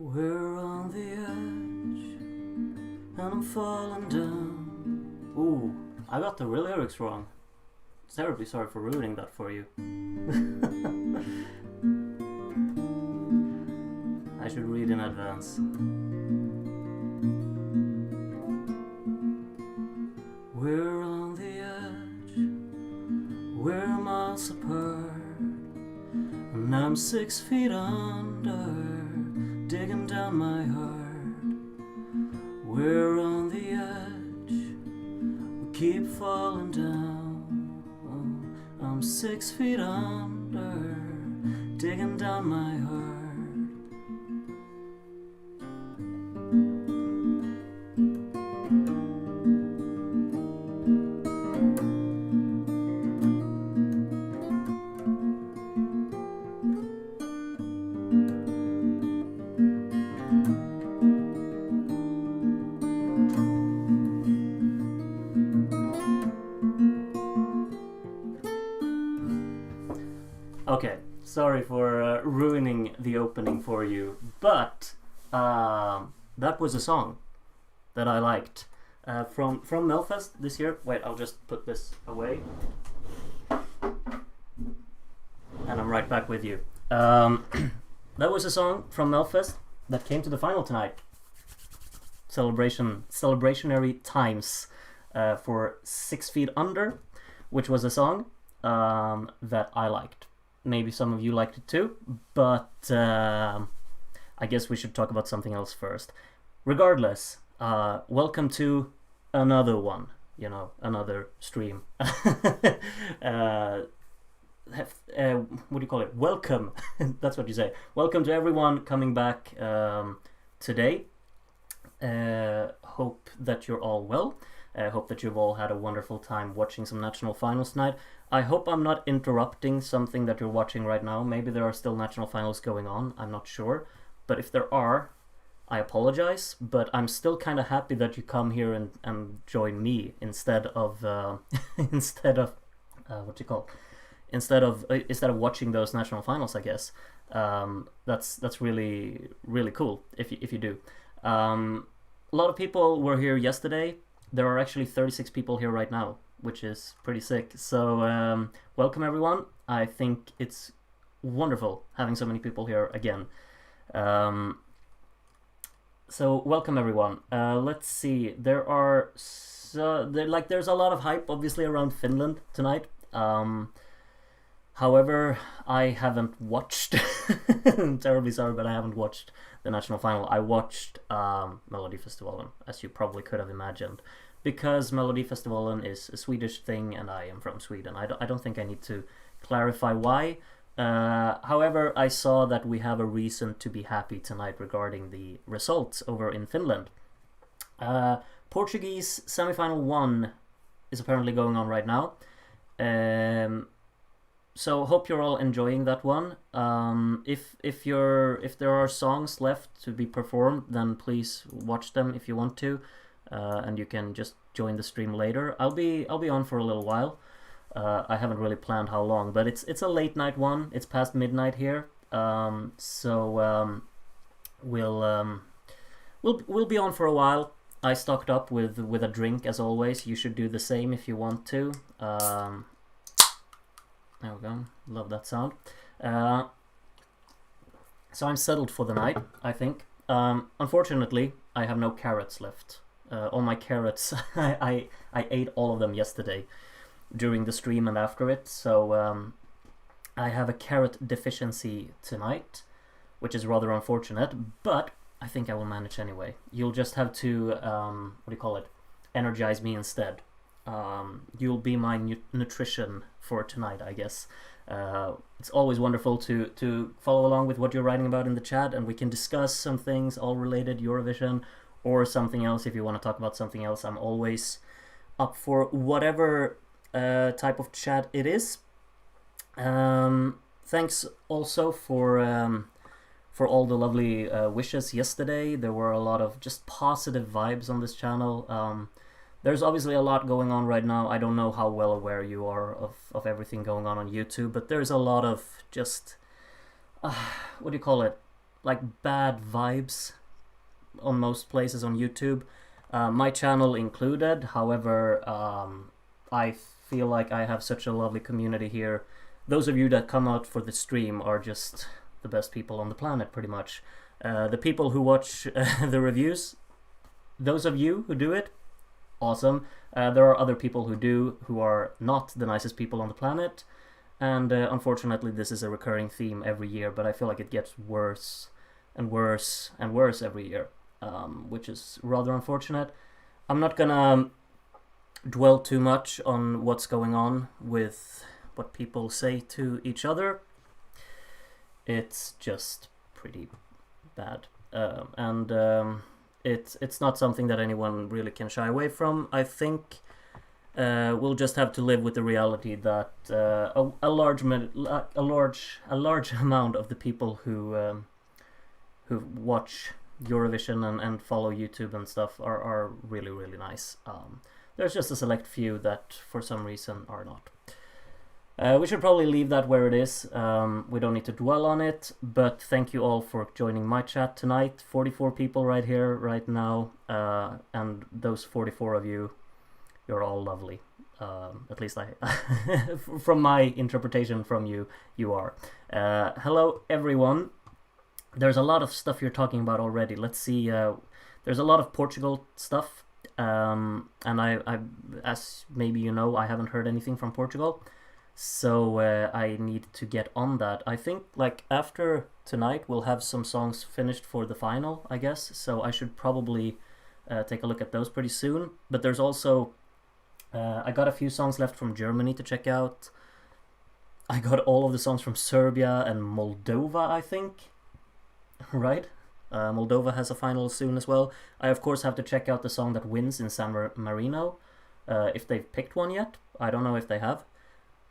We're on the edge, and I'm falling down. Ooh, I got the lyrics wrong. Terribly sorry for ruining that for you. I should read in advance. We're on the edge, we're miles apart, and I'm 6 feet under, digging down my heart. We're on the edge, we keep falling down. I'm 6 feet under, digging down my heart. Okay, sorry for ruining the opening for you, but that was a song that I liked from Melfest this year. Wait, I'll just put this away, and I'm right back with you. That was a song from Melfest that came to the final tonight. Celebrationary Times for 6 Feet Under, which was a song that I liked. Maybe some of you liked it too, but I guess we should talk about something else first. Regardless, welcome to another one, another stream. What do you call it? Welcome. That's what you say. Welcome to everyone coming back today. Hope that you're all well. Hope that you've all had a wonderful time watching some national finals tonight. I hope I'm not interrupting something that you're watching right now. Maybe there are still national finals going on. I'm not sure. But if there are, I apologize. But I'm still kind of happy that you come here and join me instead of instead of watching those national finals. I guess that's really really cool if you do. A lot of people were here yesterday. There are actually 36 people here right now, which is pretty sick. So welcome everyone. I think it's wonderful having so many people here again. So welcome everyone. Let's see. There's a lot of hype obviously around Finland tonight. However, I haven't watched. I'm terribly sorry, but I haven't watched the national final. I watched Melodifestivalen, as you probably could have imagined, because Melodifestivalen is a Swedish thing, and I am from Sweden. I don't think I need to clarify why. However, I saw that we have a reason to be happy tonight regarding the results over in Finland. Portuguese semifinal 1 is apparently going on right now. So hope you're all enjoying that one. If there are songs left to be performed, then please watch them if you want to, and you can just join the stream later. I'll be on for a little while. I haven't really planned how long, but it's a late night one. It's past midnight here, so we'll be on for a while. I stocked up with a drink as always. You should do the same if you want to. There we go. Love that sound. So I'm settled for the night, I think. Unfortunately, I have no carrots left. All my carrots, I ate all of them yesterday during the stream and after it. So I have a carrot deficiency tonight, which is rather unfortunate. But I think I will manage anyway. You'll just have to, energize me instead. You'll be my nutrition for tonight, I guess. It's always wonderful to follow along with what you're writing about in the chat, and we can discuss some things all related Eurovision or something else. If you want to talk about something else, I'm always up for whatever type of chat it is. Thanks also for all the lovely wishes yesterday. There were a lot of just positive vibes on this channel. There's obviously a lot going on right now. I don't know how well aware you are of everything going on YouTube, but there's a lot of just, what do you call it? Like bad vibes on most places on YouTube. My channel included. However, I feel like I have such a lovely community here. Those of you that come out for the stream are just the best people on the planet, pretty much. The people who watch the reviews, those of you who do it, awesome. There are other people who are not the nicest people on the planet, and unfortunately this is a recurring theme every year, but I feel like it gets worse and worse and worse every year, which is rather unfortunate. I'm not gonna dwell too much on what's going on with what people say to each other. It's just pretty bad, and it's not something that anyone really can shy away from. I think we'll just have to live with the reality that a large amount of the people who watch Eurovision and follow YouTube and stuff are really, really nice. There's just a select few that for some reason are not. We should probably leave that where it is. We don't need to dwell on it, but thank you all for joining my chat tonight. 44 people right here, right now, and those 44 of you, you're all lovely. At least from my interpretation from you, you are. Hello, everyone. There's a lot of stuff you're talking about already. Let's see. There's a lot of Portugal stuff, and I, as maybe you know, I haven't heard anything from Portugal. So I need to get on that. I think like after tonight we'll have some songs finished for the final, I guess. So I should probably take a look at those pretty soon. But there's also, I got a few songs left from Germany to check out. I got all of the songs from Serbia and Moldova, I think. Right? Moldova has a final soon as well. I of course have to check out the song that wins in San Marino. If they've picked one yet. I don't know if they have.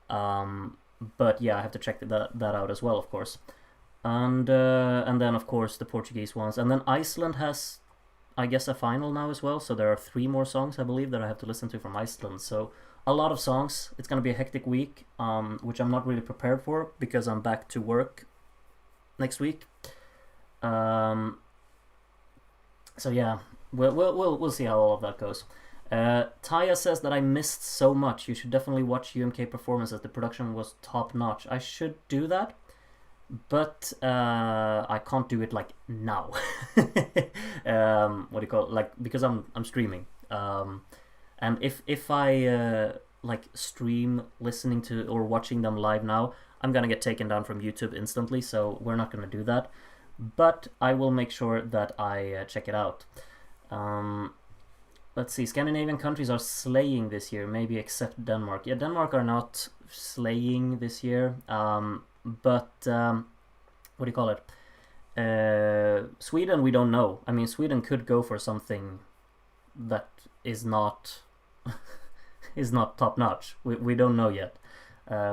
But yeah, I have to check that out as well, of course. And then of course the Portuguese ones. And then Iceland has, I guess, a final now as well. So there are 3 more songs, I believe, that I have to listen to from Iceland. So a lot of songs. It's gonna be a hectic week, which I'm not really prepared for because I'm back to work next week. So yeah, we'll see how all of that goes. Taya says that I missed so much. You should definitely watch UMK performances. The production was top notch. I should do that, but I can't do it like now. What do you call it? Like, because I'm streaming. And if I like stream listening to or watching them live now, I'm gonna get taken down from YouTube instantly. So we're not gonna do that. But I will make sure that I check it out. Let's see, Scandinavian countries are slaying this year, maybe except Denmark. Yeah, Denmark are not slaying this year, but what do you call it? Sweden, we don't know. I mean, Sweden could go for something that is not is not top notch. We don't know yet.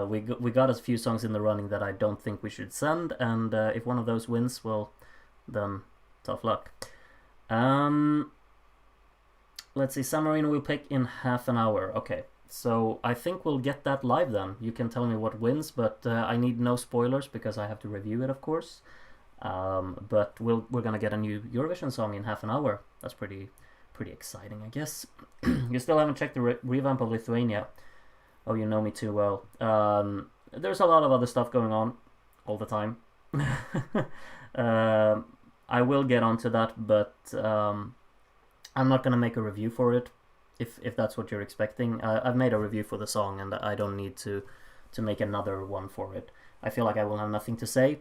We got a few songs in the running that I don't think we should send, and if one of those wins, well, then tough luck. Let's see, San Marino will pick in half an hour. Okay, so I think we'll get that live then. You can tell me what wins, but I need no spoilers because I have to review it, of course. But we're gonna get a new Eurovision song in half an hour. That's pretty exciting, I guess. You still haven't checked the revamp of Lithuania. Oh, you know me too well. There's a lot of other stuff going on all the time. I will get onto that, but I'm not gonna make a review for it, if that's what you're expecting. I've made a review for the song, and I don't need to make another one for it. I feel like I will have nothing to say.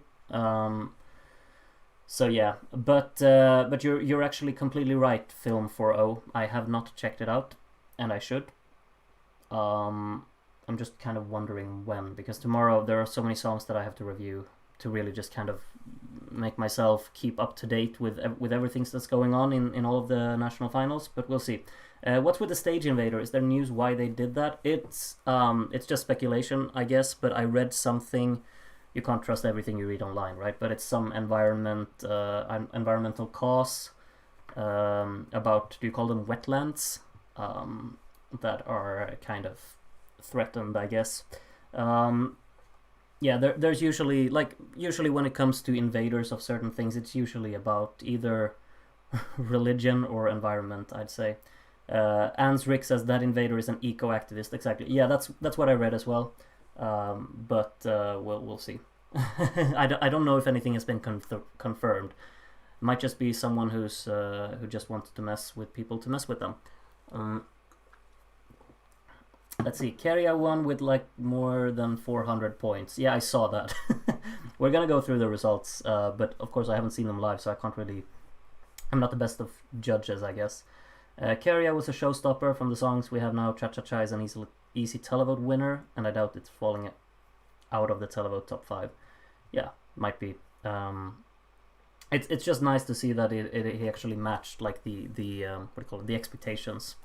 So yeah, but you're actually completely right, Film 4.0. I have not checked it out, and I should. I'm just kind of wondering when, because tomorrow there are so many songs that I have to review to really just kind of make myself keep up to date with everything that's going on in all of the national finals. But we'll see. What's with the stage invader? Is there news why they did that? It's just speculation, I guess. But I read something. You can't trust everything you read online, right? But it's some environmental cause about, do you call them wetlands, that are kind of threatened, I guess. Yeah, there's usually when it comes to invaders of certain things, it's usually about either religion or environment, I'd say. Ans Rick says that invader is an eco-activist. Exactly. Yeah, that's what I read as well. But we'll see. I don't know if anything has been confirmed. It might just be someone who just wanted to mess with people to mess with them. Let's see. Keria won with like more than 400 points. Yeah, I saw that. We're gonna go through the results, but of course I haven't seen them live, so I can't really. I'm not the best of judges, I guess. Keria was a showstopper from the songs we have now. Cha Cha Cha is an easy televote winner, and I doubt it's falling out of the televote top 5. Yeah, might be. It's just nice to see that he actually matched like the what do you call it, the expectations.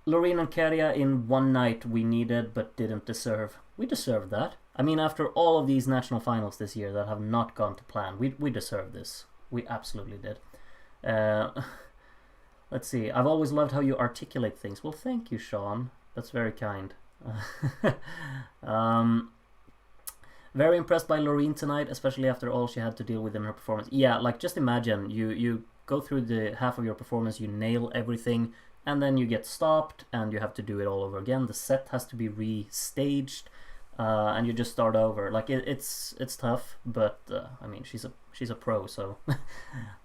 Loreen and Keria in one night we needed but didn't deserve. We deserved that. I mean, after all of these national finals this year that have not gone to plan, we deserve this. We absolutely did. Let's see. I've always loved how you articulate things. Well, thank you, Sean. That's very kind. Very impressed by Loreen tonight, especially after all she had to deal with in her performance. Yeah, like just imagine you go through the half of your performance, you nail everything, and then you get stopped and you have to do it all over again. The set has to be restaged, and you just start over. Like it's tough, but I mean she's a pro, so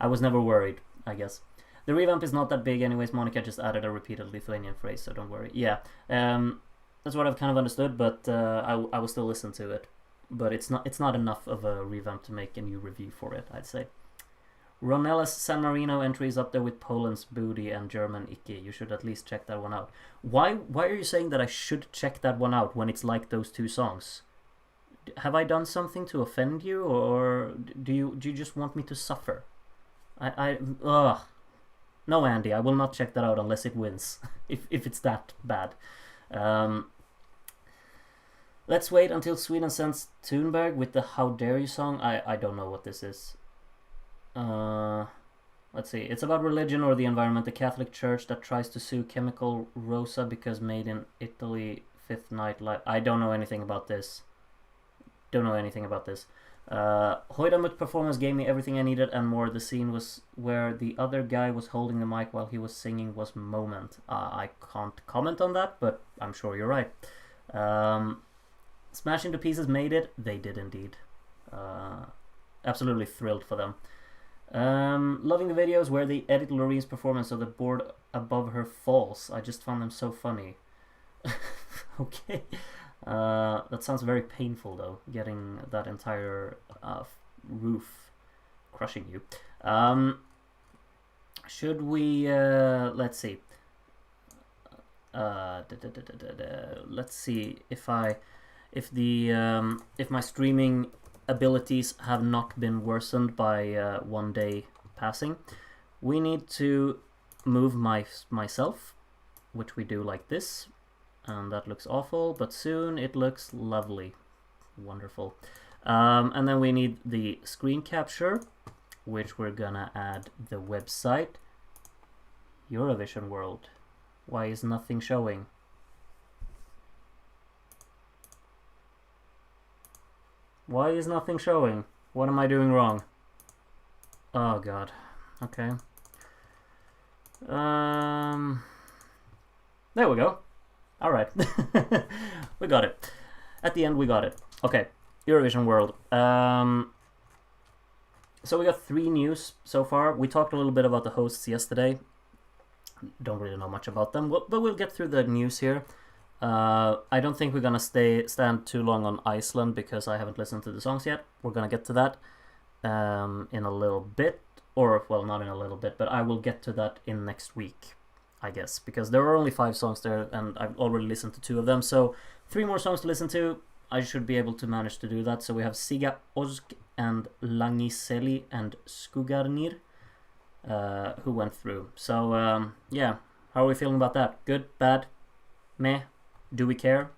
I was never worried, I guess. The revamp is not that big anyways. Monica just added a repeated Lithuanian phrase, so don't worry. Yeah, that's what I've kind of understood, but I will still listen to it. But it's not enough of a revamp to make a new review for it, I'd say. Ronella's San Marino entry is up there with Poland's Booty and German Icky. You should at least check that one out. Why are you saying that I should check that one out when it's like those two songs? Have I done something to offend you, or do you just want me to suffer? No, Andy, I will not check that out unless it wins. if it's that bad. Let's wait until Sweden sends Thunberg with the How Dare You song. I don't know what this is. Let's see. It's about religion or the environment. The Catholic Church that tries to sue Chemical Rosa because made in Italy. Fifth Night Live. I don't know anything about this. Hoidamut performance gave me everything I needed and more. The scene was where the other guy was holding the mic while he was singing was moment. I can't comment on that, but I'm sure you're right. Smash Into Pieces made it. They did indeed. Absolutely thrilled for them. Loving the videos where they edit Loreen's performance so the board above her falls. I just found them so funny. Okay. That sounds very painful though, getting that entire roof crushing you. Should we let's see. Let's see if my streaming abilities have not been worsened by one day passing. We need to move myself, which we do like this, and that looks awful, but soon it looks lovely. Wonderful. And then we need the screen capture, which we're gonna add the website. Eurovision World. Why is nothing showing? Why is nothing showing? What am I doing wrong? Oh god. Okay. There we go. Alright. We got it. At the end we got it. Okay. Eurovision World. So we got 3 news so far. We talked a little bit about the hosts yesterday. Don't really know much about them, but we'll get through the news here. I don't think we're gonna stand too long on Iceland because I haven't listened to the songs yet. We're gonna get to that in a little bit, or well, not in a little bit, but I will get to that in next week. I guess, because there are only 5 songs there, and I've already listened to 2 of them. So 3 more songs to listen to. I should be able to manage to do that. So we have Siga Ozg and Langiseli and Skugarnir, who went through. So yeah, how are we feeling about that? Good, bad, meh? Do we care?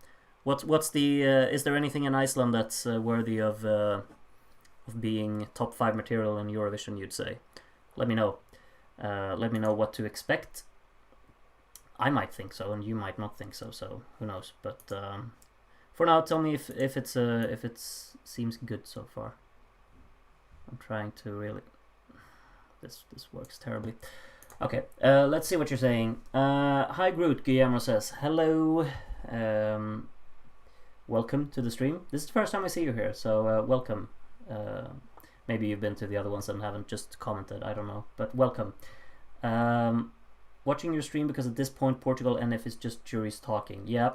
What's the? Is there anything in Iceland that's worthy of being top 5 material in Eurovision? You'd say. Let me know. Let me know what to expect. I might think so, and you might not think so. So who knows? But for now, tell me if it seems good so far. I'm trying to really. This works terribly. Okay, let's see what you're saying. Hi Groot, Guillermo says hello. Welcome to the stream. This is the first time I see you here, so welcome. Maybe you've been to the other ones and haven't just commented, I don't know, but welcome. Watching your stream because at this point Portugal NF is just juries talking. Yeah,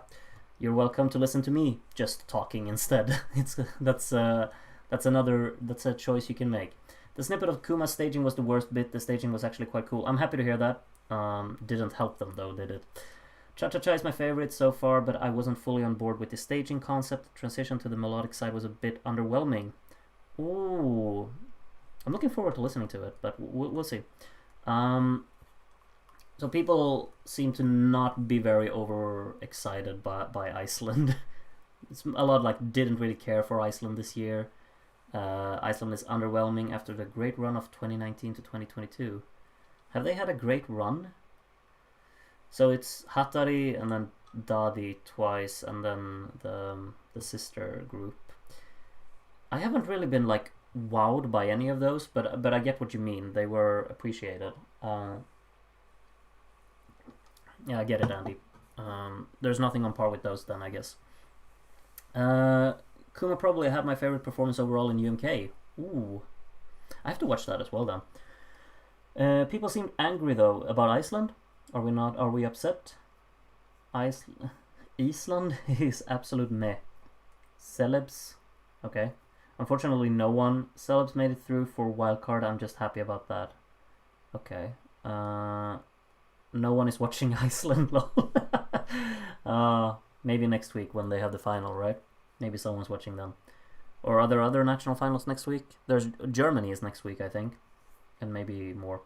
you're welcome to listen to me just talking instead. That's a choice you can make. The snippet of Kuma's staging was the worst bit. The staging was actually quite cool. I'm happy to hear that. Didn't help them though, did it? Cha-cha-cha is my favorite so far, but I wasn't fully on board with the staging concept. The transition to the melodic side was a bit underwhelming. Ooh, I'm looking forward to listening to it, but we'll see. So people seem to not be very overexcited by Iceland. It's a lot like didn't really care for Iceland this year. Iceland is underwhelming after the great run of 2019 to 2022. Have they had a great run? So it's Hattari and then Dadi twice, and then the sister group. I haven't really been like wowed by any of those, but I get what you mean. They were appreciated. Yeah, I get it, Andy. There's nothing on par with those then, I guess. Kuma probably had my favorite performance overall in UMK. Ooh, I have to watch that as well then. People seemed angry though about Iceland. Are we not? Are we upset? Iceland is absolute meh. Celebs, okay. Unfortunately, no one. Celebs made it through for wildcard. I'm just happy about that. Okay. No one is watching Iceland. Maybe next week when they have the final, right? Maybe someone's watching them. Or are there other national finals next week? There's Germany is next week, I think, and maybe more.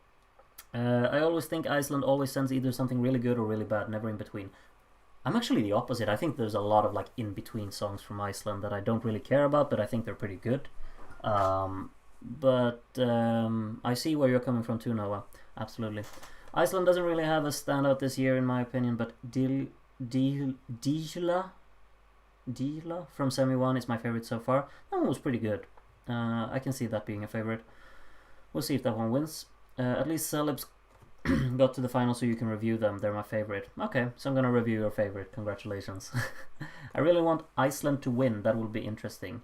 I always think Iceland always sends either something really good or really bad, never in between. I'm actually the opposite. I think there's a lot of like in between songs from Iceland that I don't really care about, but I think they're pretty good. But I see where you're coming from too, Noah. Absolutely. Iceland doesn't really have a standout this year, in my opinion, but Dijla from Semi 1 is my favorite so far. That one was pretty good. I can see that being a favorite. We'll see if that one wins. At least Celebs got to the final so you can review them. They're my favorite. Okay, so I'm gonna review your favorite. Congratulations. I really want Iceland to win. That will be interesting.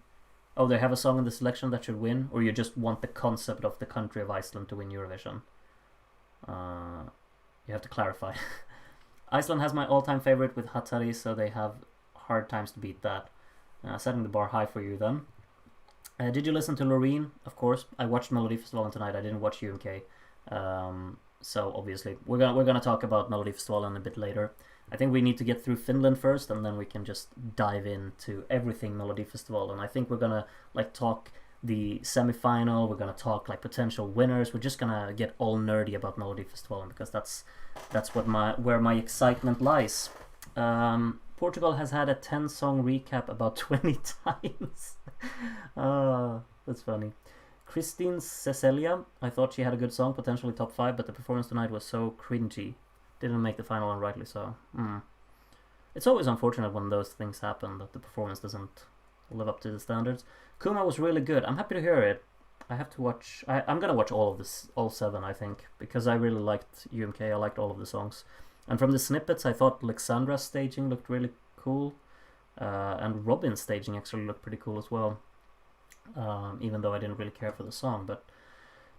Oh, they have a song in the selection that should win? Or you just want the concept of the country of Iceland to win Eurovision? You have to clarify. Iceland has my all-time favorite with Hattari, so they have hard times to beat that. Setting the bar high for you then. Did you listen to Loreen? Of course. I watched Melody Festival tonight. I didn't watch UMK. So obviously we're gonna talk about Melody Festival a bit later. I think we need to get through Finland first, and then we can just dive into everything Melody Festival. And I think we're gonna like talk the semi-final. We're gonna talk like potential winners. We're just gonna get all nerdy about Melody Festival because that's where my excitement lies. Portugal has had a 10-song recap about 20 times. That's funny. Christine Cecilia, I thought she had a good song, potentially top 5, but the performance tonight was so cringy. Didn't make the final, and rightly so. It's always unfortunate when those things happen, that the performance doesn't live up to the standards. Kuma was really good. I'm happy to hear it. I have to watch... I'm gonna watch all 7, I think, because I really liked UMK. I liked all of the songs. And from the snippets, I thought Alexandra's staging looked really cool. And Robin's staging actually looked pretty cool as well. Even though I didn't really care for the song. But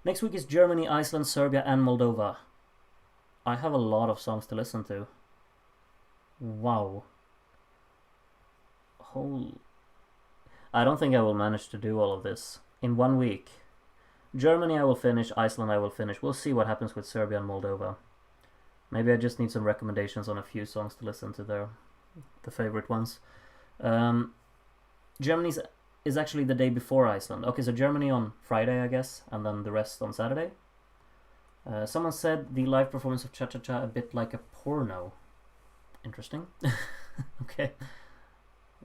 next week is Germany, Iceland, Serbia, and Moldova. I have a lot of songs to listen to. Wow. I don't think I will manage to do all of this in 1 week. Germany I will finish, Iceland I will finish. We'll see what happens with Serbia and Moldova. Maybe I just need some recommendations on a few songs to listen to there, the favorite ones. Um, Germany's is actually the day before Iceland. Okay, so Germany on Friday, I guess, and then the rest on Saturday. Someone said the live performance of Cha Cha Cha a bit like a porno. Interesting. Okay.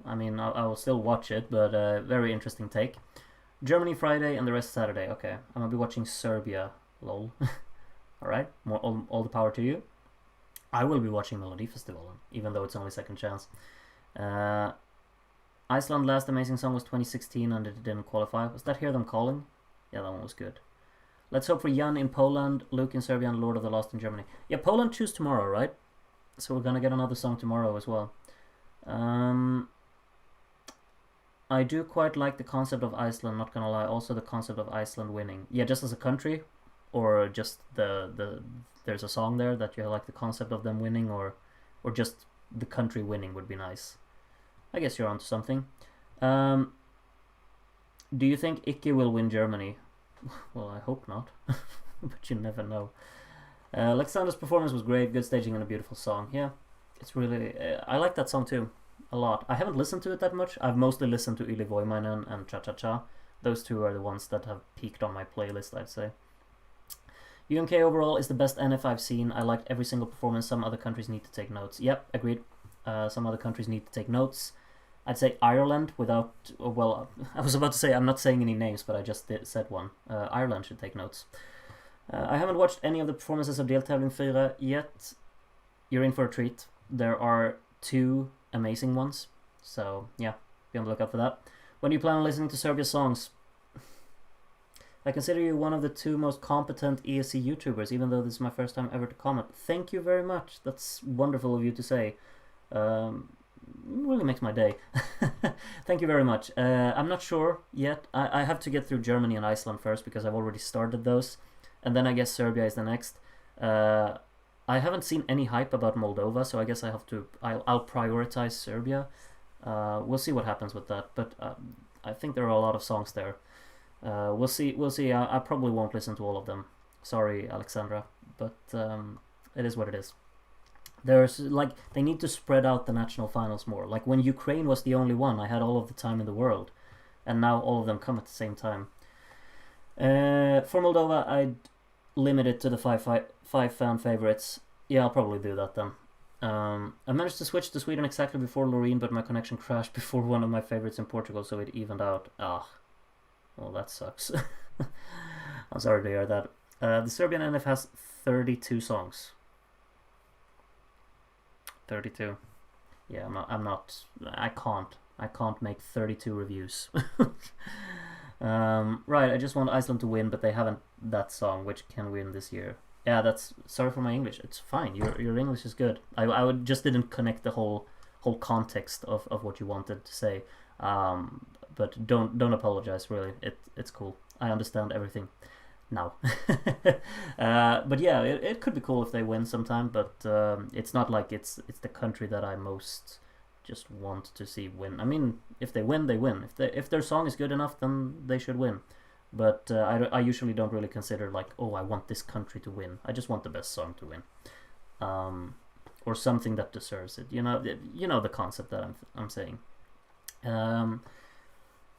I mean, I will still watch it, but very interesting take. Germany Friday and the rest Saturday. Okay, I'm gonna be watching Serbia. Lol. Alright, all the power to you. I will be watching Melodifestivalen, even though it's only second chance. Iceland last amazing song was 2016 and it didn't qualify. Was that Hear Them Calling? Yeah, that one was good. Let's hope for Jan in Poland, Luke in Serbia, and Lord of the Lost in Germany. Yeah, Poland choose tomorrow, right? So we're gonna get another song tomorrow as well. I do quite like the concept of Iceland, not gonna lie. Also the concept of Iceland winning. Yeah, just as a country, or just there's a song there that you like the concept of them winning, or just the country winning would be nice. I guess you're onto something. Do you think Icky will win Germany? Well, I hope not, but you never know. Alexander's performance was great, good staging and a beautiful song. Yeah, it's really... I like that song too, a lot. I haven't listened to it that much. I've mostly listened to Yli Voimainen and Cha Cha Cha. Those two are the ones that have peaked on my playlist, I'd say. UMK overall is the best NF I've seen. I liked every single performance. Some other countries need to take notes. Yep, agreed. Some other countries need to take notes. I'd say Ireland without... Well, I was about to say I'm not saying any names, but I just said one. Ireland should take notes. I haven't watched any of the performances of Deltävling 4 yet. You're in for a treat. There are 2 amazing ones. So, yeah, be on the lookout for that. When do you plan on listening to Serbia's songs? I consider you one of the 2 most competent ESC YouTubers, even though this is my first time ever to comment. Thank you very much. That's wonderful of you to say. Really makes my day. Thank you very much. I'm not sure yet. I have to get through Germany and Iceland first because I've already started those. And then I guess Serbia is the next. I haven't seen any hype about Moldova, so I guess I'll prioritize Serbia. We'll see what happens with that. But I think there are a lot of songs there. We'll see. I probably won't listen to all of them. Sorry, Alexandra, but it is what it is. There's they need to spread out the national finals more. Like when Ukraine was the only one, I had all of the time in the world, and now all of them come at the same time. For Moldova, I'd limit it to the five fan favorites. Yeah, I'll probably do that then. I managed to switch to Sweden exactly before Loreen, but my connection crashed before one of my favorites in Portugal, so it evened out. Well, that sucks. I'm sorry to hear that. The Serbian NF has 32 songs. 32. Yeah, I can't make 32 reviews. Right, I just want Iceland to win, but they haven't that song, which can win this year. Yeah, sorry for my English. It's fine. Your English is good. I just didn't connect the whole context of what you wanted to say. But don't apologize. Really, it's cool. I understand everything now. But yeah, it could be cool if they win sometime. But it's not like it's the country that I most just want to see win. I mean, if they win, they win. If their song is good enough, then they should win. But I usually don't really consider like, oh, I want this country to win. I just want the best song to win, or something that deserves it. You know the concept that I'm saying.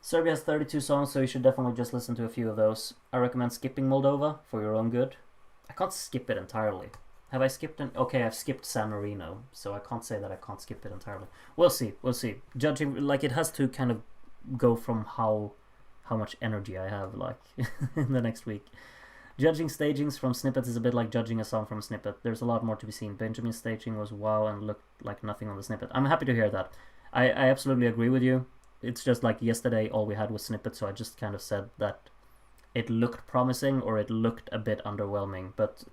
Serbia has 32 songs, so you should definitely just listen to a few of those. I recommend skipping Moldova for your own good. I can't skip it entirely. Have I skipped it? Okay, I've skipped San Marino, so I can't say that I can't skip it entirely. We'll see. Judging, like, it has to kind of go from how much energy I have, like, in the next week. Judging stagings from snippets is a bit like judging a song from a snippet. There's a lot more to be seen. Benjamin's staging was wow and looked like nothing on the snippet. I'm happy to hear that. I absolutely agree with you. It's just like yesterday all we had was snippets, so I just kind of said that it looked promising or it looked a bit underwhelming. But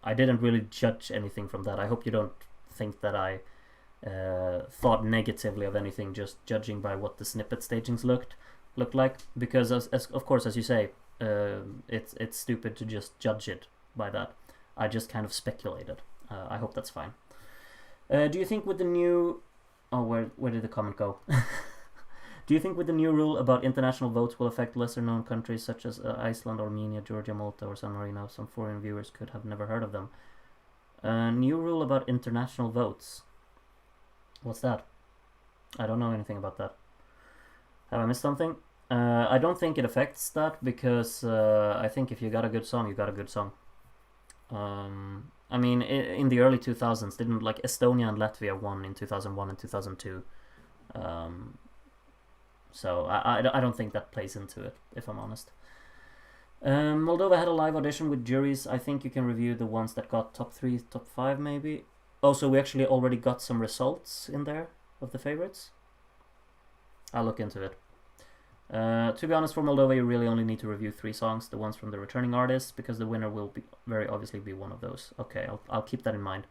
I didn't really judge anything from that. I hope you don't think that I thought negatively of anything just judging by what the snippet stagings looked like, because as of course, as you say, it's stupid to just judge it by that. I just kind of speculated. I hope that's fine. Do you think with the new... Oh, where did the comment go? Do you think with the new rule about international votes will affect lesser known countries such as Iceland, Armenia, Georgia, Malta, or San Marino? Some foreign viewers could have never heard of them. New rule about international votes. What's that? I don't know anything about that. Have I missed something? I don't think it affects that because I think if you got a good song, you got a good song. I mean, in the early 2000s, didn't like Estonia and Latvia won in 2001 and 2002. So I don't think that plays into it, if I'm honest. Moldova had a live audition with juries. I think you can review the ones that got top 3, top 5 maybe. Also, we actually already got some results in there of the favorites. I'll look into it. To be honest, for Moldova, you really only need to review 3 songs, the ones from the returning artists, because the winner will be very obviously be one of those. Okay, I'll keep that in mind.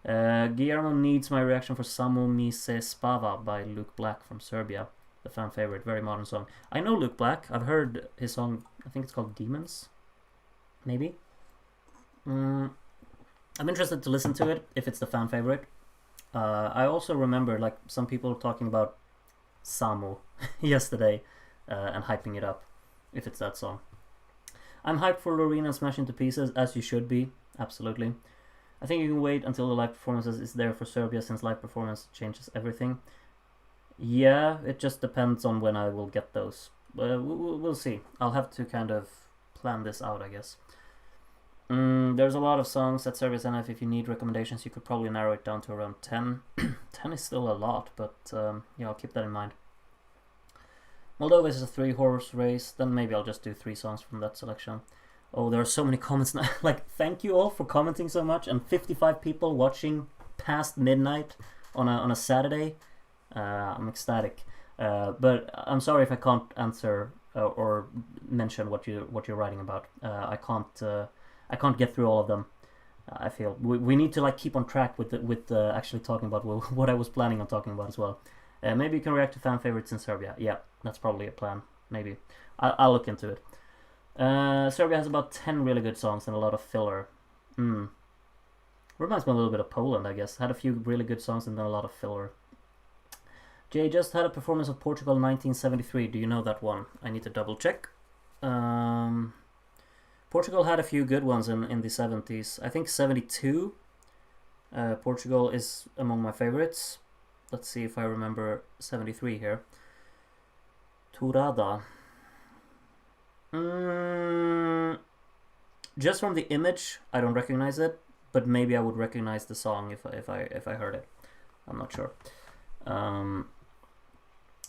Guillermo needs my reaction for Samo Mi Se Spava by Luke Black from Serbia, the fan favorite, very modern song. I know Luke Black. I've heard his song. I think it's called Demons. Maybe. I'm interested to listen to it if it's the fan favorite. I also remember like some people talking about Samo yesterday and hyping it up if it's that song. I'm hyped for Loreen and Smash Into Pieces, as you should be, absolutely. I think you can wait until the live performances is there for Serbia, since live performance changes everything. Yeah, it just depends on when I will get those. We'll see. I'll have to kind of plan this out, I guess. There's a lot of songs at Serbia's NF. If you need recommendations, you could probably narrow it down to around 10. 10 is still a lot, but yeah, I'll keep that in mind. Moldova is a 3-horse race, then maybe I'll just do 3 songs from that selection. Oh, there are so many comments now. Like, thank you all for commenting so much, and 55 people watching past midnight on a Saturday. I'm ecstatic. But I'm sorry if I can't answer or mention what you're writing about. I can't get through all of them. I feel we need to like keep on track with actually talking about what I was planning on talking about as well. Maybe you can react to fan favorites in Serbia. Yeah, that's probably a plan. Maybe I'll look into it. Serbia has about 10 really good songs and a lot of filler. Reminds me a little bit of Poland, I guess. Had a few really good songs and then a lot of filler. Jay just had a performance of Portugal 1973. Do you know that one? I need to double check. Portugal had a few good ones in the 70s. I think 72. Portugal is among my favorites. Let's see if I remember 73 here. Turada. Just from the image, I don't recognize it, but maybe I would recognize the song if I heard it. I'm not sure.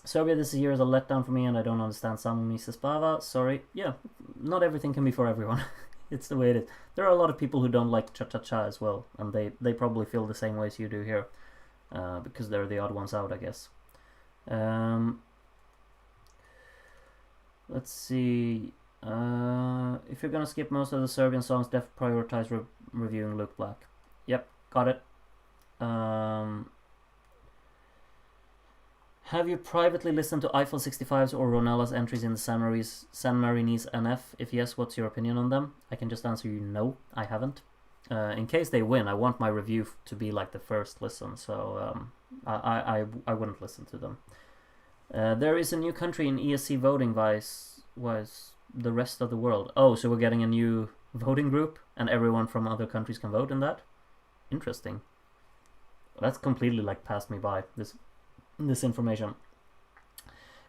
Serbia this year is a letdown for me, and I don't understand Samo Mi Se Spava. Sorry. Yeah, not everything can be for everyone. It's the way it is. There are a lot of people who don't like cha-cha-cha as well, and they probably feel the same way as you do here, because they're the odd ones out, I guess. Let's see. If you're gonna skip most of the Serbian songs, prioritize reviewing Luke Black. Yep, got it. Have you privately listened to Eiffel 65's or Ronella's entries in the San Marinese NF? If yes, what's your opinion on them? I can just answer you no, I haven't. In case they win, I want my review to be like the first listen, so I wouldn't listen to them. There is a new country in ESC voting was the rest of the world. Oh, so we're getting a new voting group and everyone from other countries can vote in that? Interesting. That's completely like passed me by, this information.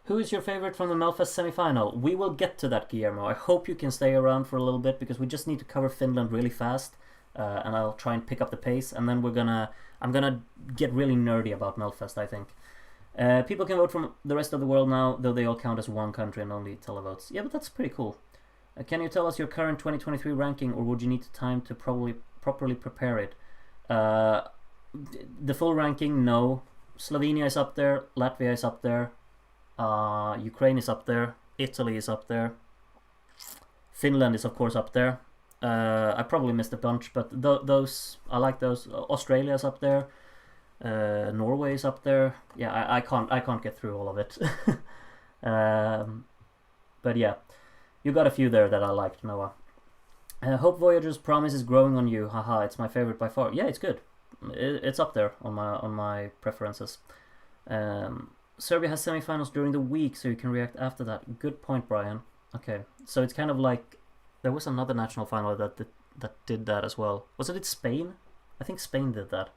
Who is your favorite from the Melfest semi-final? We will get to that, Guillermo. I hope you can stay around for a little bit because we just need to cover Finland really fast, and I'll try and pick up the pace, and then I'm gonna get really nerdy about Melfest, I think. People can vote from the rest of the world now, though they all count as one country and only televotes. Yeah, but that's pretty cool. Can you tell us your current 2023 ranking, or would you need time to properly prepare it? The full ranking, no. Slovenia is up there, Latvia is up there, Ukraine is up there, Italy is up there, Finland is of course up there. I probably missed a bunch, but those I like those. Australia is up there, Norway is up there. Yeah, I can't get through all of it. But yeah, you got a few there that I liked, Noah. Hope Voyager's Promise is growing on you. Haha, it's my favorite by far. Yeah, it's good. It's up there on my preferences. Serbia has semifinals during the week, so you can react after that. Good point, Brian. Okay, so it's kind of like there was another national final that did that as well. Wasn't it Spain? I think Spain did that.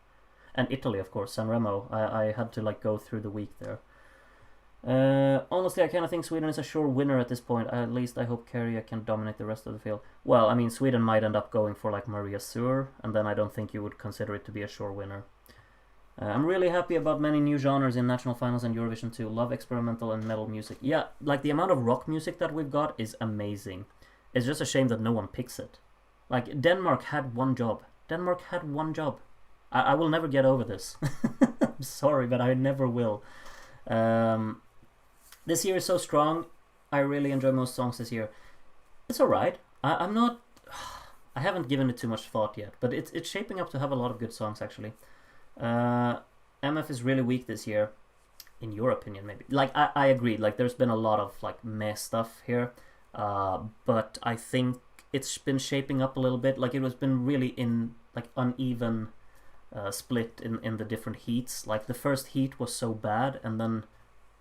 And Italy, of course, San Remo. I had to like go through the week there. Honestly, I kind of think Sweden is a sure winner at this point. At least I hope Kärja can dominate the rest of the field. Well, I mean, Sweden might end up going for like Maria Sur, and then I don't think you would consider it to be a sure winner. I'm really happy about many new genres in national finals and Eurovision too. Love experimental and metal music. Yeah, like the amount of rock music that we've got is amazing. It's just a shame that no one picks it. Like, Denmark had one job. Denmark had one job. I will never get over this. I'm sorry, but I never will. This year is so strong. I really enjoy most songs this year. It's alright. I'm not... I haven't given it too much thought yet, but it's shaping up to have a lot of good songs, actually. MF is really weak this year. In your opinion, maybe. Like, I agree. Like, there's been a lot of, like, meh stuff here. But I think it's been shaping up a little bit. Like, it has been really in, like, uneven... split in the different heats. Like the first heat was so bad, and then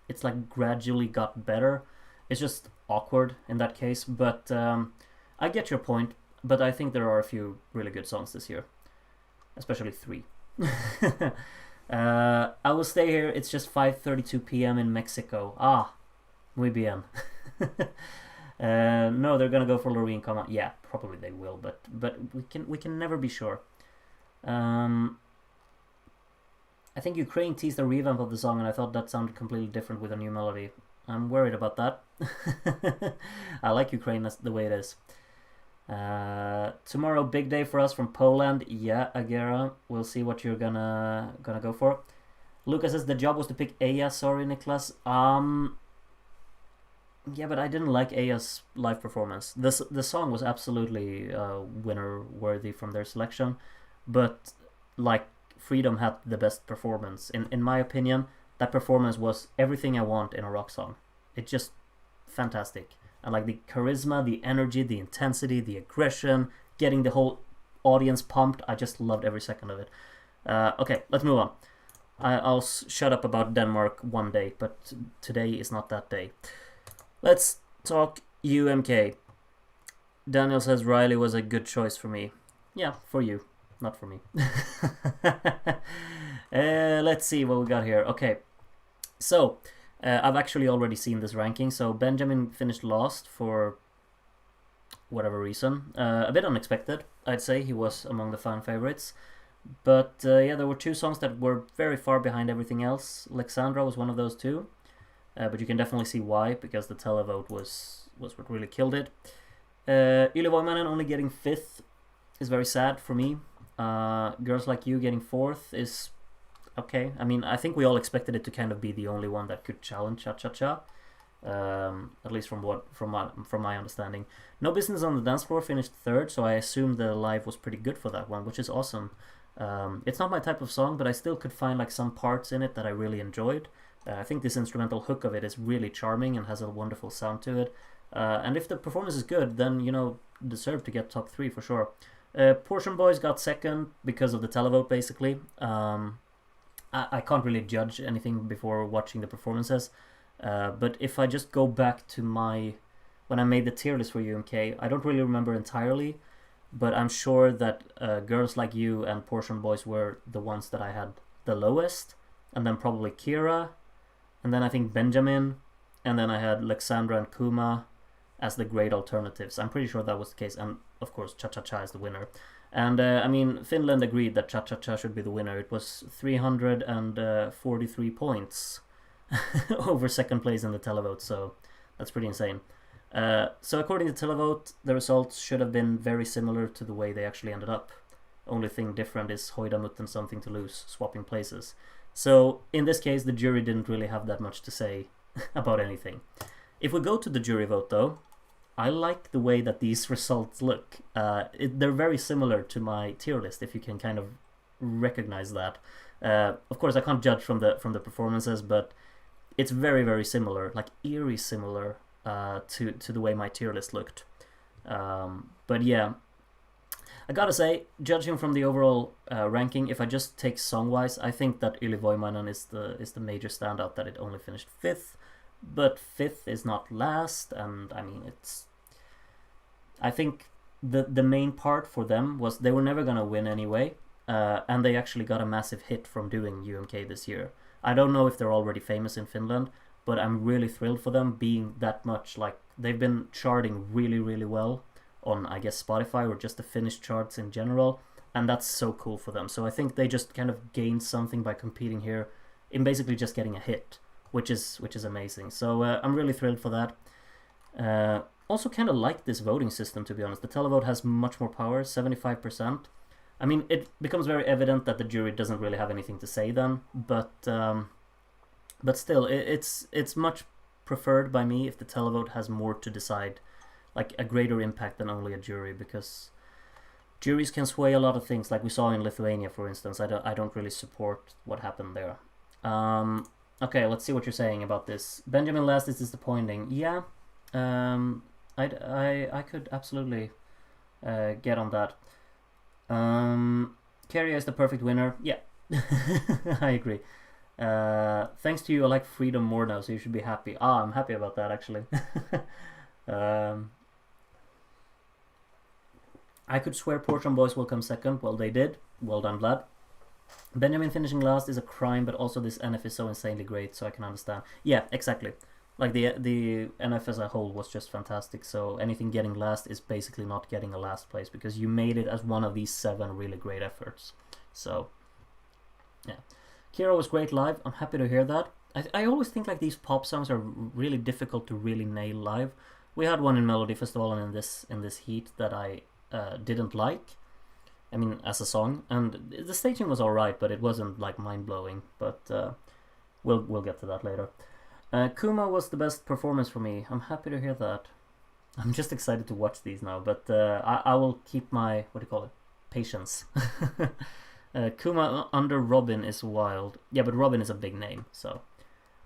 it's like gradually got better. It's just awkward in that case, but I get your point. But I think there are a few really good songs this year, especially 3. I will stay here. It's just 5:32 p.m. in Mexico. Muy bien. No, they're gonna go for Loreen. Come on, yeah, probably they will, but we can never be sure. I think Ukraine teased a revamp of the song, and I thought that sounded completely different with a new melody. I'm worried about that. I like Ukraine the way it is. Tomorrow, big day for us from Poland. Yeah, Agera. We'll see what you're gonna go for. Lucas says the job was to pick Aya. Sorry, Niklas. Yeah, but I didn't like Aya's live performance. The song was absolutely winner worthy from their selection. But like Freedom had the best performance. In my opinion, that performance was everything I want in a rock song. It's just fantastic. And like the charisma, the energy, the intensity, the aggression, getting the whole audience pumped. I just loved every second of it. Okay, let's move on. I'll shut up about Denmark one day, but today is not that day. Let's talk UMK. Daniel says Riley was a good choice for me. Yeah, for you. Not for me. Let's see what we got here. Okay, so I've actually already seen this ranking. So Benjamin finished last for whatever reason. A bit unexpected, I'd say. He was among the fan favorites. But yeah, there were 2 songs that were very far behind everything else. Alexandra was one of those 2. But you can definitely see why, because the televote was what really killed it. Yle Voimanen only getting 5th is very sad for me. Girls Like You getting 4th is okay. I mean, I think we all expected it to kind of be the only one that could challenge Cha Cha Cha. At least from my understanding. No Business on the Dance Floor finished 3rd, so I assume the live was pretty good for that one, which is awesome. It's not my type of song, but I still could find like some parts in it that I really enjoyed. I think this instrumental hook of it is really charming and has a wonderful sound to it. And if the performance is good, then, you know, deserve to get top 3 for sure. Portion Boys got 2nd because of the televote, basically. I can't really judge anything before watching the performances. But if I just go back to when I made the tier list for UMK, I don't really remember entirely, but I'm sure that Girls Like You and Portion Boys were the ones that I had the lowest, and then probably Kira, and then I think Benjamin, and then I had Alexandra and Kuma as the great alternatives. I'm pretty sure that was the case, and of course Cha Cha Cha is the winner. And I mean, Finland agreed that Cha Cha Cha should be the winner. It was 343 points over 2nd place in the televote, so that's pretty insane. So according to televote, the results should have been very similar to the way they actually ended up. Only thing different is Hoidamut and Something to Lose swapping places. So in this case, the jury didn't really have that much to say about anything. If we go to the jury vote, though, I like the way that these results look. They're very similar to my tier list, if you can kind of recognize that. Of course, I can't judge from the performances, but it's very, very similar, like eerie similar to the way my tier list looked. But yeah, I gotta say, judging from the overall ranking, if I just take song-wise, I think that Yle Voimanen is the major standout, that it only finished 5th. But 5th is not last, and I mean, I think the main part for them was they were never gonna win anyway. and they actually got a massive hit from doing UMK this year. I don't know if they're already famous in Finland, but I'm really thrilled for them being that much, like, they've been charting really, really well on, I guess, Spotify or just the Finnish charts in general, and that's so cool for them. So I think they just kind of gained something by competing here in basically just getting a hit, which is amazing. So I'm really thrilled for that. Also kind of like this voting system, to be honest. The televote has much more power, 75%. I mean, it becomes very evident that the jury doesn't really have anything to say then, but still, it's much preferred by me if the televote has more to decide, like a greater impact than only a jury, because juries can sway a lot of things, like we saw in Lithuania, for instance. I don't really support what happened there. Okay, let's see what you're saying about this. Benjamin Last is disappointing. Yeah, I could absolutely get on that. Carrier is the perfect winner. Yeah, I agree. Thanks to you, I like freedom more now, so you should be happy. I'm happy about that, actually. I could swear Portion Boys will come second. Well, they did. Well done, Vlad. Benjamin finishing last is a crime, but also this NF is so insanely great, so I can understand. Yeah, exactly. Like, the NF as a whole was just fantastic, so anything getting last is basically not getting a last place, because you made it as one of these 7 really great efforts. So, yeah. Kira was great live. I'm happy to hear that. I always think like these pop songs are really difficult to really nail live. We had one in Melody Festival and in this heat that I didn't like. I mean, as a song, and the staging was alright, but it wasn't like mind-blowing. But we'll get to that later. Kuma was the best performance for me. I'm happy to hear that. I'm just excited to watch these now, but I will keep my, what do you call it, patience. Kuma under Robin is wild. Yeah, but Robin is a big name, so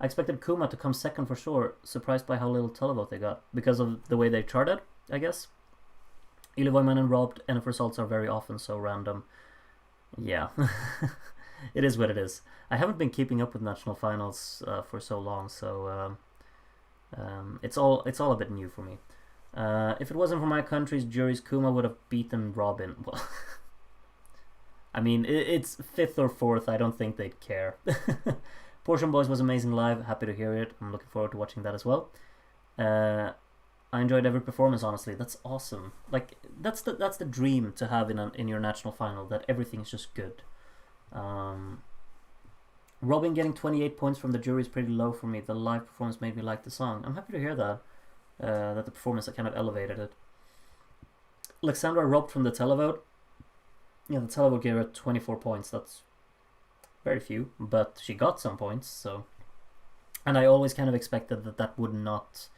I expected Kuma to come second for sure. Surprised by how little televote they got because of the way they charted, I guess. Ylvoiman and Robbed, NF results are very often so random. Yeah, it is what it is. I haven't been keeping up with national finals for so long, so it's all a bit new for me. If it wasn't for my country's juries, Kuma would have beaten Robin. Well, I mean, it's 5th or 4th. I don't think they'd care. Portion Boys was amazing live. Happy to hear it. I'm looking forward to watching that as well. I enjoyed every performance, honestly. That's awesome. Like, that's the dream to have in your national final, that everything is just good. Robin getting 28 points from the jury is pretty low for me. The live performance made me like the song. I'm happy to hear that. That the performance kind of elevated it. Alexandra robbed from the televote. Yeah, the televote gave her 24 points. That's very few, but she got some points, so. And I always kind of expected that would not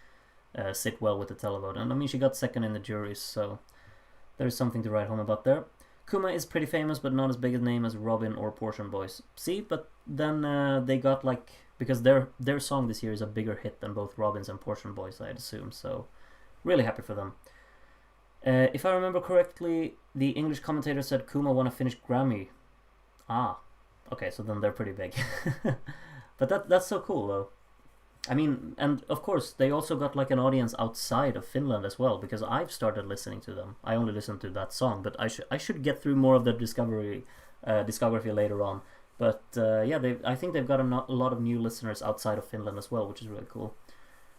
sit well with the televote. And I mean, she got second in the juries, so there's something to write home about there. Kuma is pretty famous, but not as big a name as Robin or Portion Boys. See, but then they got like, because their song this year is a bigger hit than both Robin's and Portion Boys, I'd assume. So really happy for them. If I remember correctly, the English commentator said Kuma won a Finnish Grammy. Ah, okay, so then they're pretty big. But that's so cool, though. I mean, and of course, they also got like an audience outside of Finland as well, because I've started listening to them. I only listened to that song, but I should get through more of the discography later on. But yeah, I think they've got a lot of new listeners outside of Finland as well, which is really cool.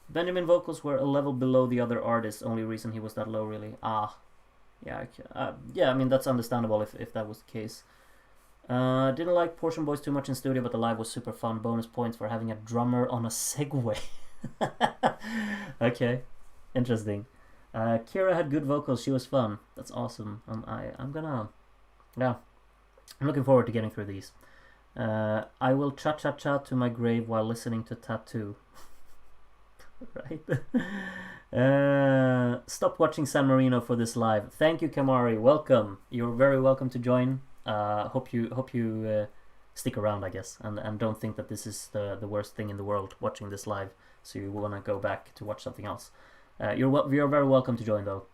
Benjamin vocals were a level below the other artists. Only reason he was that low, really. Yeah, yeah. I mean, that's understandable if that was the case. Didn't like Portion Boys too much in studio, but the live was super fun. Bonus points for having a drummer on a Segway. Okay, interesting. Kira had good vocals. She was fun. That's awesome. I'm looking forward to getting through these. I will cha-cha-cha to my grave while listening to Tattoo. Right. Stop watching San Marino for this live. Thank you, Kamari. Welcome. You're very welcome to join. Hope you stick around, I guess, and don't think that this is the worst thing in the world, watching this live, so you want to go back to watch something else. You're very welcome to join, though.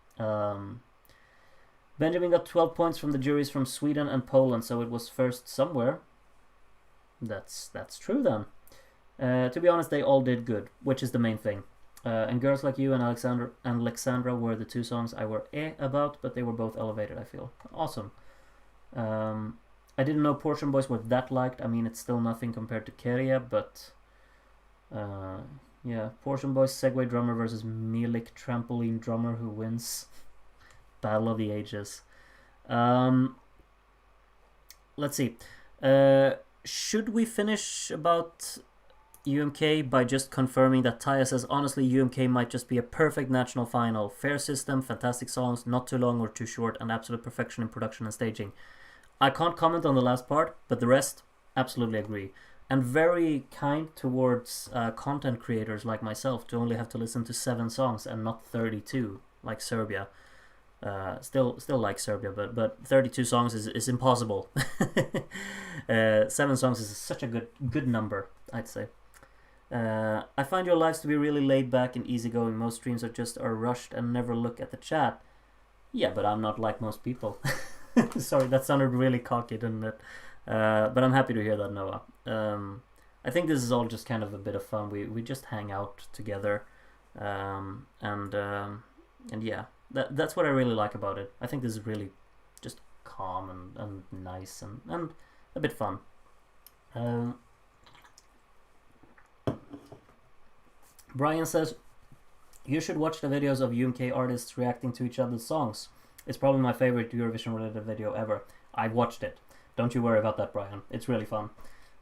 Benjamin got 12 points from the juries from Sweden and Poland, so it was first somewhere. That's true then. To be honest, they all did good, which is the main thing. And Girls Like You and Alexandra were the 2 songs I were about, but they were both elevated, I feel. Awesome. I didn't know Portion Boys were that liked. I mean, it's still nothing compared to Keria, but yeah, Portion Boys Segway drummer versus Milik trampoline drummer, who wins? Battle of the Ages. Let's see. Should we finish about UMK by just confirming that Taya says, honestly, UMK might just be a perfect national final. Fair system, fantastic songs, not too long or too short, and absolute perfection in production and staging. I can't comment on the last part, but the rest, absolutely agree. And very kind towards content creators like myself to only have to listen to 7 songs and not 32, like Serbia. Still like Serbia, but 32 songs is impossible. 7 songs is such a good number, I'd say. I find your lives to be really laid back and easygoing. Most streams are rushed and never look at the chat. Yeah, but I'm not like most people. Sorry, that sounded really cocky, didn't it? But I'm happy to hear that, Noah. I think this is all just kind of a bit of fun. We just hang out together, and yeah, that's what I really like about it. I think this is really just calm and nice and a bit fun. Brian says, you should watch the videos of UMK artists reacting to each other's songs. It's probably my favorite Eurovision related video ever. I've watched it. Don't you worry about that, Brian. It's really fun.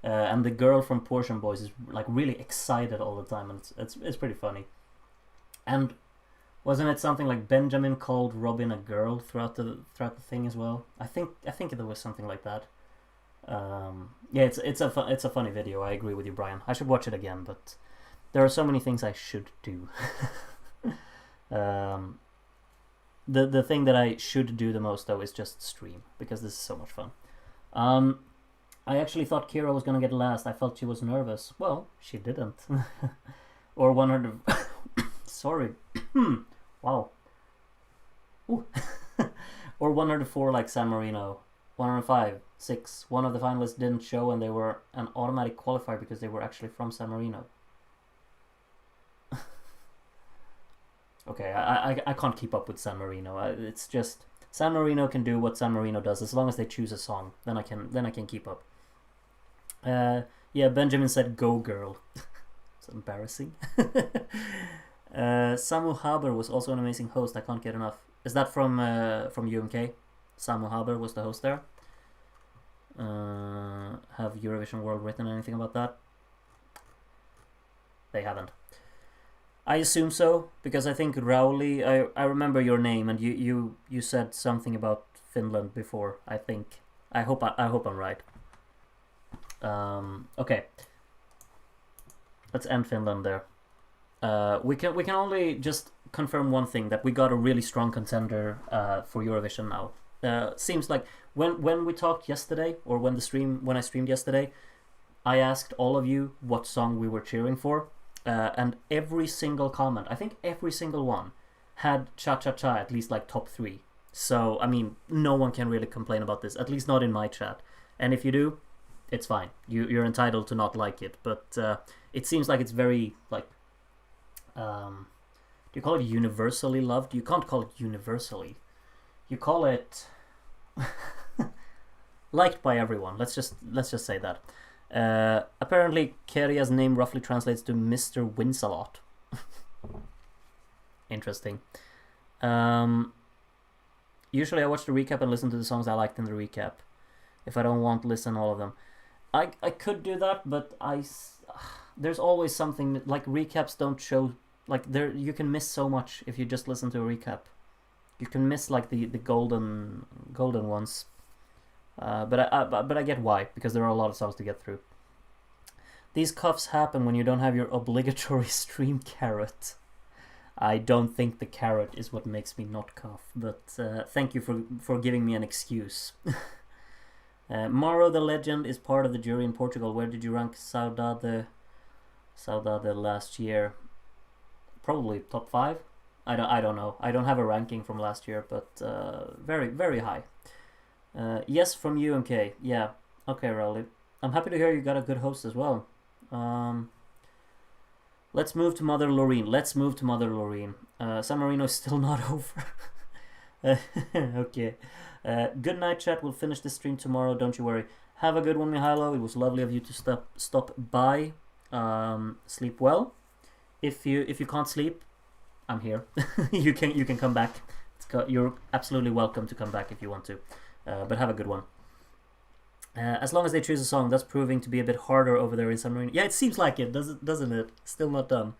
And the girl from Portion Boys is like really excited all the time, and it's pretty funny. And wasn't it something like Benjamin called Robin a girl throughout the thing as well? I think there was something like that. Yeah, it's a funny video. I agree with you, Brian. I should watch it again, but there are so many things I should do. The thing that I should do the most though is just stream, because this is so much fun. I actually thought Kira was gonna get last. I felt she was nervous. Well, she didn't. Or 100. Sorry. Wow. Ooh. Or 104 like San Marino. 105, 6. One of the finalists didn't show, and they were an automatic qualifier because they were actually from San Marino. Okay, I can't keep up with San Marino. It's just San Marino can do what San Marino does as long as they choose a song. Then I can keep up. Yeah, Benjamin said "Go Girl." It's embarrassing. Samu Haber was also an amazing host. I can't get enough. Is that from UMK? Samu Haber was the host there. Have Eurovision World written anything about that? They haven't. I assume so, because I think Rauli, I remember your name, and you said something about Finland before. I think. I hope I'm right. Okay. Let's end Finland there. We can only just confirm one thing, that we got a really strong contender for Eurovision now. Seems like when we talked yesterday, or when I streamed yesterday, I asked all of you what song we were cheering for. And every single comment, I think every single one, had Cha Cha Cha at least like top 3. So, I mean, no one can really complain about this, at least not in my chat. And if you do, it's fine. You're entitled to not like it. But it seems like it's very, like, do you call it universally loved? You can't call it universally. You call it liked by everyone. Let's just say that. Apparently, Keria's name roughly translates to Mr. Wins a Lot. Interesting. Usually I watch the recap and listen to the songs I liked in the recap. If I don't want to listen all of them. I could do that, but there's always something, like recaps don't show, like you can miss so much if you just listen to a recap. You can miss like the golden ones. But I get why, because there are a lot of songs to get through. These cuffs happen when you don't have your obligatory stream carrot. I don't think the carrot is what makes me not cough, but thank you for giving me an excuse. Mauro the Legend is part of the jury in Portugal. Where did you rank Saudade last year? Probably top 5. I don't know. I don't have a ranking from last year, but very, very high. Yes, from UMK. Yeah. Okay, Rowley. I'm happy to hear you got a good host as well. Let's move to Mother Loreen. San Marino is still not over. Okay. Good night, chat. We'll finish this stream tomorrow. Don't you worry. Have a good one, Mihailo. It was lovely of you to stop by. Sleep well. If you can't sleep, I'm here. you can come back. You're absolutely welcome to come back if you want to. But have a good one. As long as they choose a song, that's proving to be a bit harder over there in Submarine. Yeah, it seems like it, doesn't it? Still not done.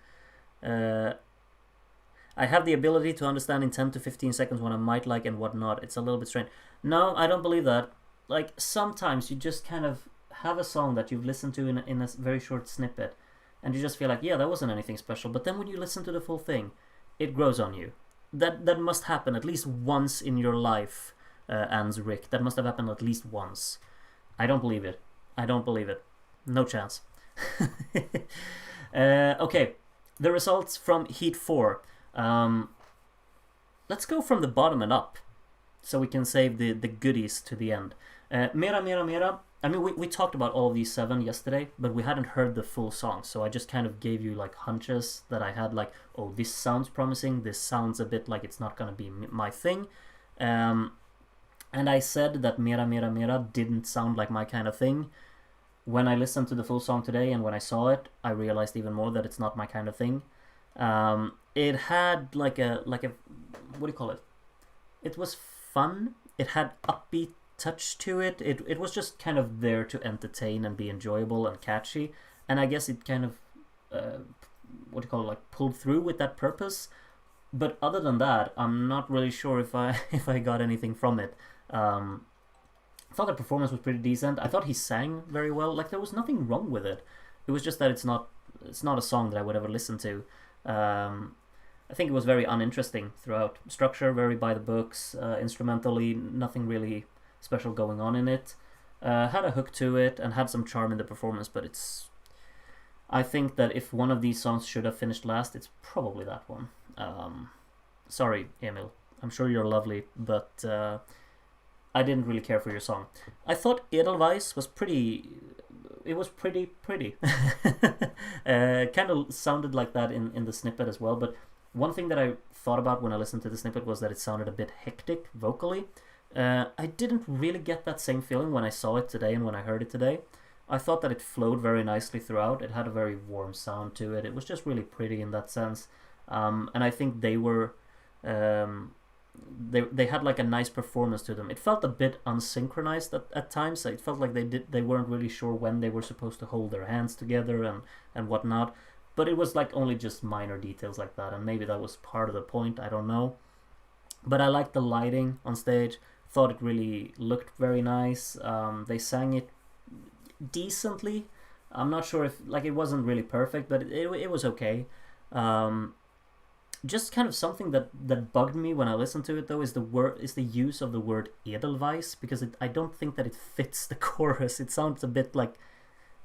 I have the ability to understand in 10 to 15 seconds what I might like and what not. It's a little bit strange. No, I don't believe that. Like, sometimes you just kind of have a song that you've listened to in a very short snippet, and you just feel like, yeah, that wasn't anything special. But then when you listen to the full thing, it grows on you. That must happen at least once in your life, Ans Rick. That must have happened at least once. I don't believe it. I don't believe it. No chance. Okay, the results from Heat 4. Let's go from the bottom and up, so we can save the goodies to the end. Mera Mera Mera. I mean, we talked about all of these 7 yesterday, but we hadn't heard the full song, so I just kind of gave you like hunches that I had, like, oh, this sounds promising, this sounds a bit like it's not gonna be my thing. And I said that Mera Mera Mera didn't sound like my kind of thing. When I listened to the full song today and when I saw it, I realized even more that it's not my kind of thing. It had like a what do you call it? It was fun. It had upbeat touch to it. It was just kind of there to entertain and be enjoyable and catchy. And I guess it kind of what do you call it? Like pulled through with that purpose. But other than that, I'm not really sure if I got anything from it. I thought the performance was pretty decent. I thought he sang very well. Like, there was nothing wrong with it. It was just that it's not a song that I would ever listen to. I think it was very uninteresting throughout. Structure very by the books. Instrumentally, nothing really special going on in it. Had a hook to it and had some charm in the performance, but I think that if one of these songs should have finished last, it's probably that one. Sorry, Emil. I'm sure you're lovely, but I didn't really care for your song. I thought Edelweiss was pretty. It was pretty. Kind of sounded like that in the snippet as well. But one thing that I thought about when I listened to the snippet was that it sounded a bit hectic vocally. I didn't really get that same feeling when I saw it today and when I heard it today. I thought that it flowed very nicely throughout. It had a very warm sound to it. It was just really pretty in that sense. And I think they were. They had like a nice performance to them. It felt a bit unsynchronized at times. It felt like they weren't really sure when they were supposed to hold their hands together and whatnot. But it was like only just minor details like that, and maybe that was part of the point. I don't know. But I liked the lighting on stage. Thought it really looked very nice. They sang it decently. I'm not sure if like it wasn't really perfect, but it was okay. Just kind of something that bugged me when I listened to it though is the use of the word Edelweiss, because I don't think that it fits the chorus. It sounds a bit like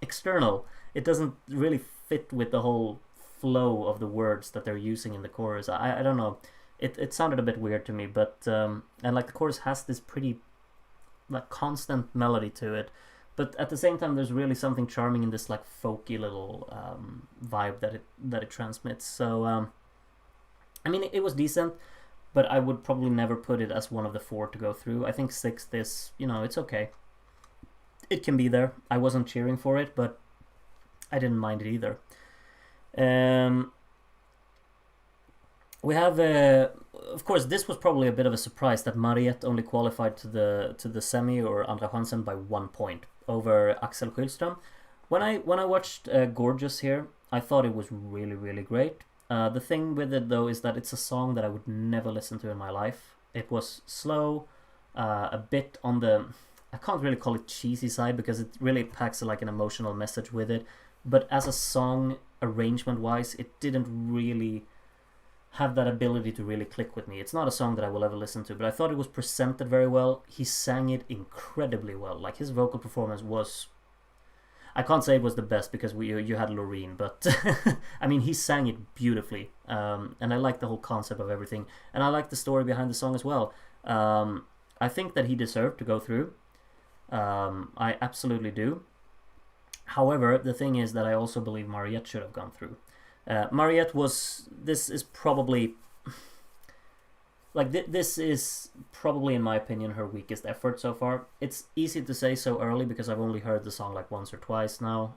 external. It doesn't really fit with the whole flow of the words that they're using in the chorus. I don't know. It sounded a bit weird to me, but and like the chorus has this pretty like constant melody to it, but at the same time there's really something charming in this like folky little vibe that it transmits. So I mean, it was decent, but I would probably never put it as one of the 4 to go through. I think 6th is, it's okay. It can be there. I wasn't cheering for it, but I didn't mind it either. We have, of course, this was probably a bit of a surprise that Mariette only qualified to the semi or Andra Chansen by 1 point over Axel Schylström. When I watched Gorgeous here, I thought it was really, really great. The thing with it though is that it's a song that I would never listen to in my life. It was slow, a bit on the, I can't really call it cheesy side because it really packs like an emotional message with it. But as a song, arrangement wise, it didn't really have that ability to really click with me. It's not a song that I will ever listen to, but I thought it was presented very well. He sang it incredibly well. Like his vocal performance was, I can't say it was the best because you had Loreen, but I mean he sang it beautifully, and I like the whole concept of everything, and I like the story behind the song as well. I think that he deserved to go through. I absolutely do. However, the thing is that I also believe Mariette should have gone through. Mariette this is probably like this is probably, in my opinion, her weakest effort so far. It's easy to say so early because I've only heard the song like once or twice now,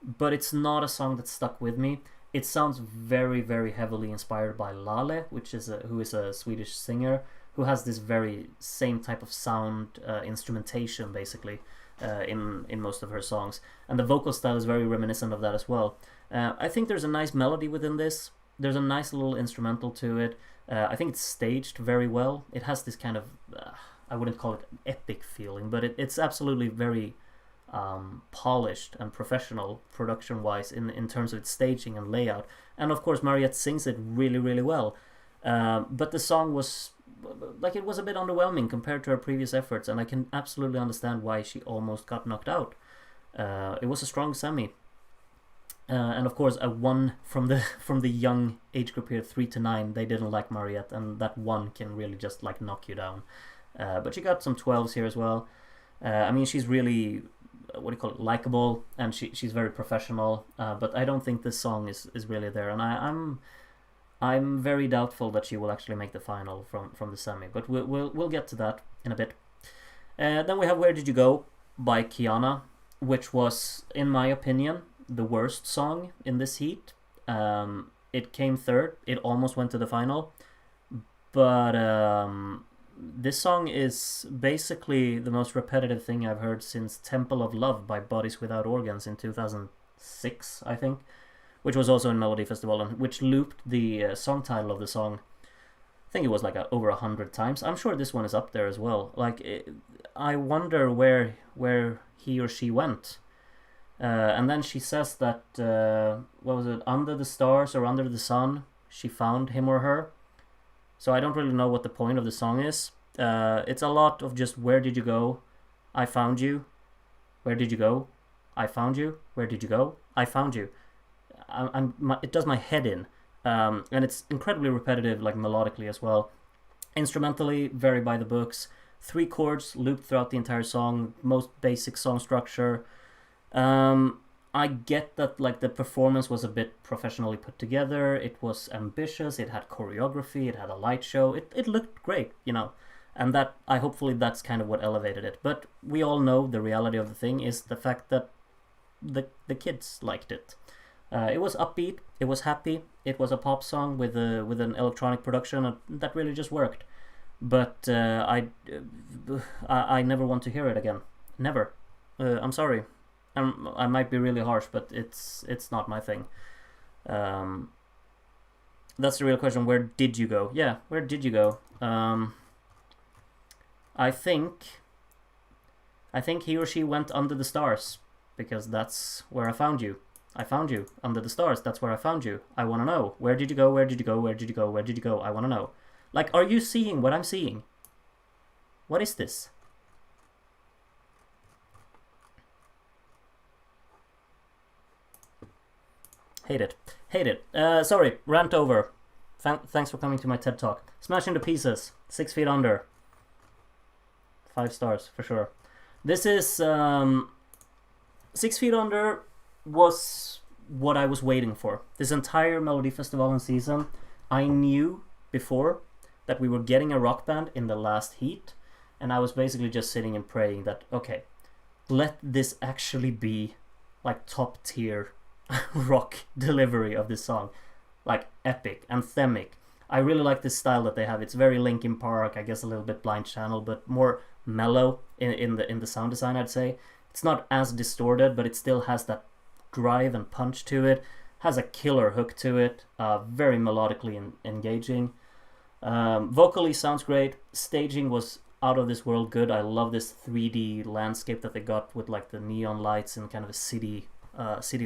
but it's not a song that stuck with me. It sounds very, very heavily inspired by Lale, who is a Swedish singer who has this very same type of sound, instrumentation basically, in most of her songs, and the vocal style is very reminiscent of that as well. I think there's a nice melody within this. There's a nice little instrumental to it. I think it's staged very well. It has this kind of, I wouldn't call it epic feeling, but it's absolutely very polished and professional production-wise in terms of its staging and layout. And of course, Mariette sings it really, really well. But the song was, like, it was a bit underwhelming compared to her previous efforts, and I can absolutely understand why she almost got knocked out. It was a strong semi. And of course, a 1 from the young age group here, 3 to 9. They didn't like Mariette, and that 1 can really just like knock you down. But she got some 12s here as well. I mean, she's really, what do you call it, likable, and she's very professional. But I don't think this song is really there, and I'm very doubtful that she will actually make the final from the semi. But we'll get to that in a bit. Then we have Where Did You Go by Kiana, which was, in my opinion, the worst song in this heat. It came third. It almost went to the final. But this song is basically the most repetitive thing I've heard since Temple of Love by Bodies Without Organs in 2006, I think, which was also in Melody Festival, and which looped the song title of the song. I think it was like over 100 times. I'm sure this one is up there as well. Like, I wonder where he or she went. And then she says that, what was it, under the stars or under the sun, she found him or her. So I don't really know what the point of the song is. It's a lot of just, where did you go? I found you. Where did you go? I found you. Where did you go? I found you. It does my head in. And it's incredibly repetitive, like melodically as well. Instrumentally, very by the books. 3 chords looped throughout the entire song. Most basic song structure. I get that, like, the performance was a bit professionally put together. It was ambitious. It had choreography. It had a light show. It looked great, you know, and that hopefully that's kind of what elevated it. But we all know the reality of the thing is the fact that the kids liked it. It was upbeat. It was happy. It was a pop song with an electronic production, and that really just worked. But I never want to hear it again. Never. I'm sorry. I might be really harsh, but it's not my thing. That's the real question. Where did you go? Yeah, where did you go? I think he or she went under the stars, because that's where I found you. I found you under the stars. That's where I found you. I want to know. Where did you go? Where did you go? Where did you go? Where did you go? I want to know. Like, are you seeing what I'm seeing? What is this? Hate it. Sorry, rant over. Thanks for coming to my TED Talk. Smash into pieces. 6 feet under. 5 stars, for sure. This is... 6 feet under was what I was waiting for. This entire Melody Festival season, I knew before that we were getting a rock band in the last heat, and I was basically just sitting and praying that, okay, let this actually be like top tier rock delivery of this song, like epic, anthemic. I really like this style that they have. It's very Linkin Park, I guess a little bit Blind Channel, but more mellow in the sound design, I'd say. It's not as distorted, but it still has that drive and punch to it. Has a killer hook to it. Very melodically engaging. Vocally sounds great. Staging was out of this world good. I love this 3D landscape that they got with like the neon lights and kind of a city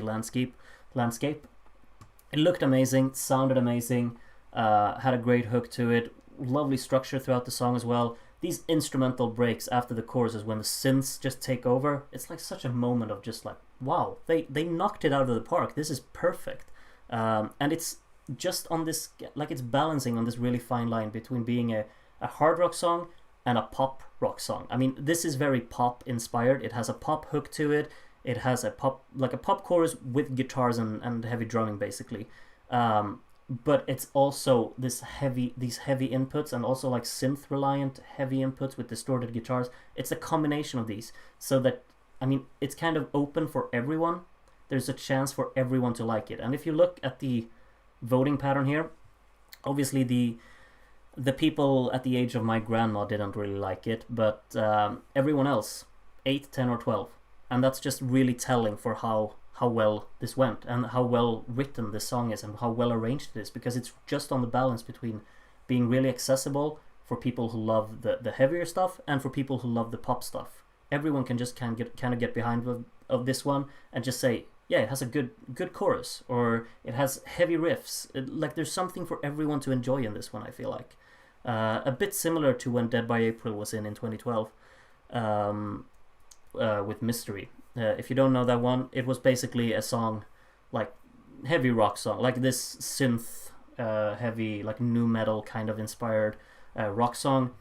landscape. It looked amazing, sounded amazing, had a great hook to it, lovely structure throughout the song as well. These instrumental breaks after the choruses when the synths just take over, it's like such a moment of just like, wow, they knocked it out of the park. This is perfect. And it's just on this, like, it's balancing on this really fine line between being a hard rock song and a pop rock song. I mean, this is very pop inspired. It has a pop hook to it. It has a pop chorus with guitars and heavy drumming, basically. but it's also these heavy inputs, and also like synth reliant heavy inputs with distorted guitars. It's a combination of these, so that, I mean, it's kind of open for everyone. There's a chance for everyone to like it. And if you look at the voting pattern here, obviously the people at the age of my grandma didn't really like it, but everyone else, 8, 10, or 12. And that's just really telling for how well this went, and how well written this song is, and how well arranged it is, because it's just on the balance between being really accessible for people who love the heavier stuff, and for people who love the pop stuff. Everyone can just kind of get behind of this one, and just say, yeah, it has a good chorus, or it has heavy riffs. Like, there's something for everyone to enjoy in this one, I feel like. A bit similar to when Dead by April was in 2012, with Mystery. If you don't know that one, it was basically a song, like heavy rock song, like this synth heavy, like nu metal kind of inspired rock song,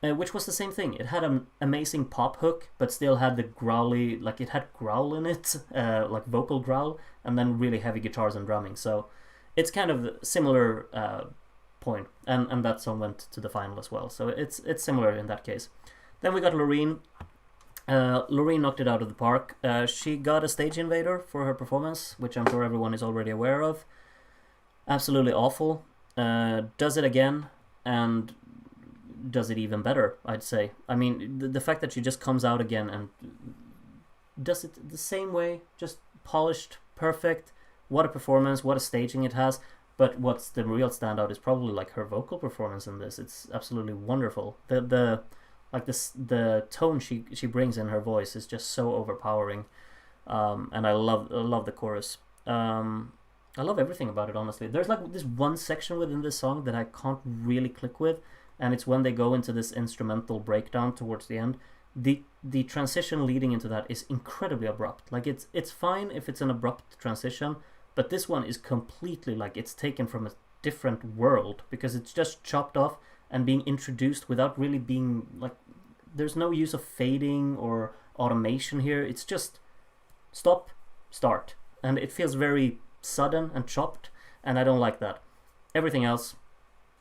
which was the same thing. It had an amazing pop hook, but still had the growly, like it had growl in it, like vocal growl, and then really heavy guitars and drumming. So it's kind of similar point, and that song went to the final as well. So it's similar in that case. Then we got Loreen. Loreen knocked it out of the park. She got a stage invader for her performance, which I'm sure everyone is already aware of. Absolutely awful. Does it again, and does it even better, I'd say. I mean, the fact that she just comes out again and does it the same way, just polished, perfect. What a performance, what a staging it has. But what's the real standout is probably like her vocal performance in this. It's absolutely wonderful. The tone she brings in her voice is just so overpowering, and I love the chorus. I love everything about it, honestly. There's like this one section within this song that I can't really click with, and it's when they go into this instrumental breakdown towards the end. The transition leading into that is incredibly abrupt. Like, it's fine if it's an abrupt transition, but this one is completely like it's taken from a different world, because it's just chopped off and being introduced without really being like, there's no use of fading or automation here. It's just stop, start, and it feels very sudden and chopped, and I don't like that. Everything else,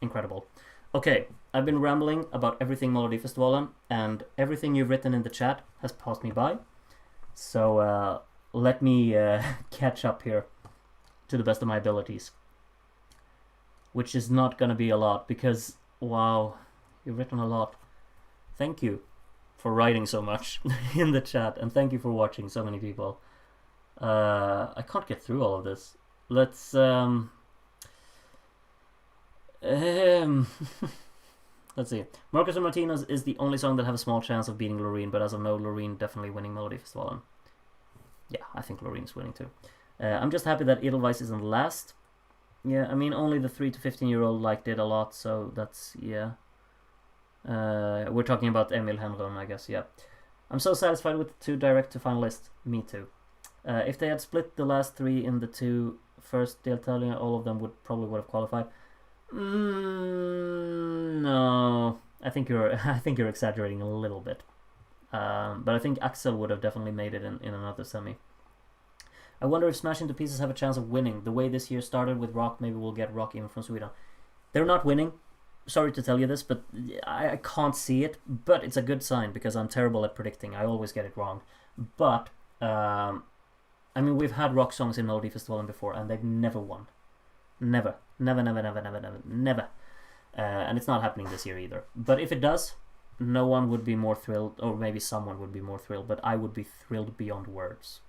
incredible. Okay, I've been rambling about everything Melodifestivalen, and everything you've written in the chat has passed me by. So let me catch up here to the best of my abilities, which is not going to be a lot, because wow, you've written a lot. Thank you for writing so much in the chat, and thank you for watching, so many people. I can't get through all of this. Let's let's see. Marcus and Martinez is the only song that have a small chance of beating Loreen, but as of now, Loreen definitely winning Melodifestivalen. Yeah, I think Loreen's winning too. I'm just happy that Edelweiss isn't last. Yeah, I mean, only the 3 to 15-year-old liked it a lot, so that's, yeah. We're talking about Emil Henron, I guess, yeah. I'm so satisfied with the 2 direct-to-finalists. Me too. If they had split the last 3 in the 2 first deltaliga, all of them would have qualified. No, I think you're exaggerating a little bit. But I think Axel would have definitely made it in another semi. I wonder if Smash Into Pieces have a chance of winning. The way this year started with Rock, maybe we'll get Rock even from Sweden. They're not winning. Sorry to tell you this, but I can't see it. But it's a good sign, because I'm terrible at predicting. I always get it wrong. But, I mean, we've had rock songs in Melodifestivalen before, and they've never won. Never. Never. And it's not happening this year either. But if it does, no one would be more thrilled, or maybe someone would be more thrilled, but I would be thrilled beyond words.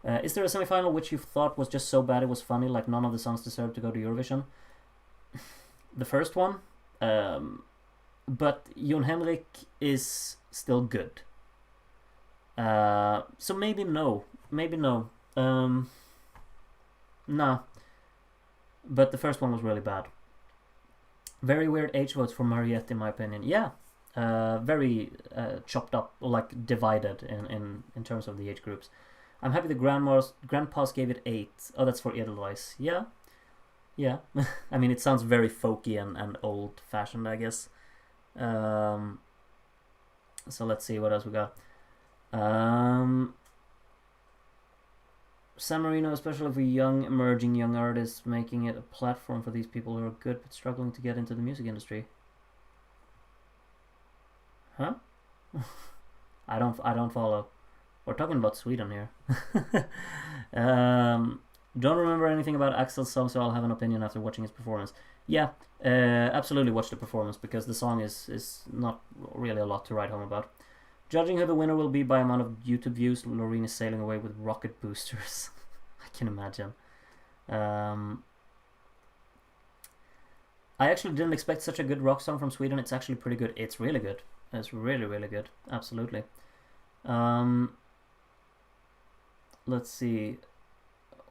Is there a semi-final which you thought was just so bad it was funny, like none of the songs deserved to go to Eurovision? The first one, but Jon Henrik is still good. So maybe no. Nah. But the first one was really bad. Very weird age votes for Mariette, in my opinion. Yeah, very chopped up, like divided in terms of the age groups. I'm happy the grandpas gave it 8. Oh, that's for Edelweiss. Yeah. I mean, it sounds very folky and old-fashioned, I guess. So let's see what else we got. San Marino, especially for young, emerging young artists, making it a platform for these people who are good but struggling to get into the music industry. Huh? I don't follow. We're talking about Sweden here. Don't remember anything about Axel's song, so I'll have an opinion after watching his performance. Yeah, absolutely watch the performance because the song is not really a lot to write home about. Judging who the winner will be by amount of YouTube views, Loreen is sailing away with rocket boosters. I can imagine. I actually didn't expect such a good rock song from Sweden. It's actually pretty good. It's really good. It's really, really good. Absolutely. Let's see.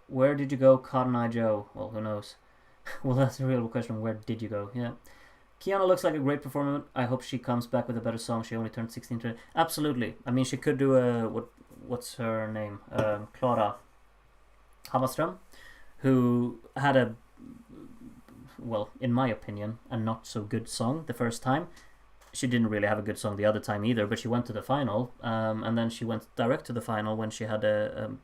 Where did you go, Cotton Eye Joe? Well, who knows? Well, that's a real question. Where did you go? Yeah. Kiana looks like a great performer. I hope she comes back with a better song. She only turned 16 today. Absolutely. I mean, she could do a... What's her name? Clara Hammarström, who had a... Well, in my opinion, a not so good song the first time. She didn't really have a good song the other time either, but she went to the final, and then she went direct to the final when she had a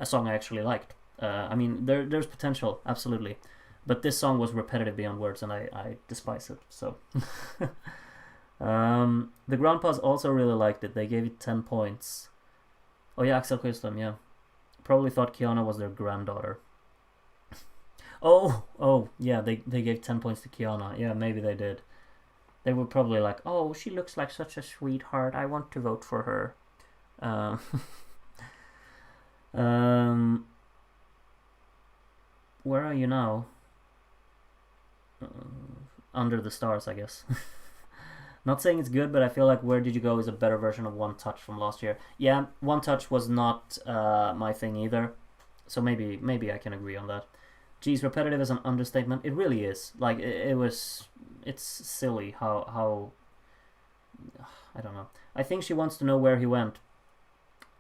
song I actually liked. I mean, there's potential, absolutely, but this song was repetitive beyond words, and I despise it. So, the Grandpas also really liked it. They gave it 10 points. Oh yeah, Axel Quistam, yeah, probably thought Kiana was their granddaughter. Oh yeah, they gave 10 points to Kiana. Yeah, maybe they did. They were probably like, oh, she looks like such a sweetheart. I want to vote for her. Where are you now? Under the Stars, I guess. Not saying it's good, but I feel like Where Did You Go is a better version of One Touch from last year. Yeah, One Touch was not my thing either. So maybe I can agree on that. Geez, repetitive is an understatement. It really is. Like, it's silly how I don't know. I think she wants to know where he went.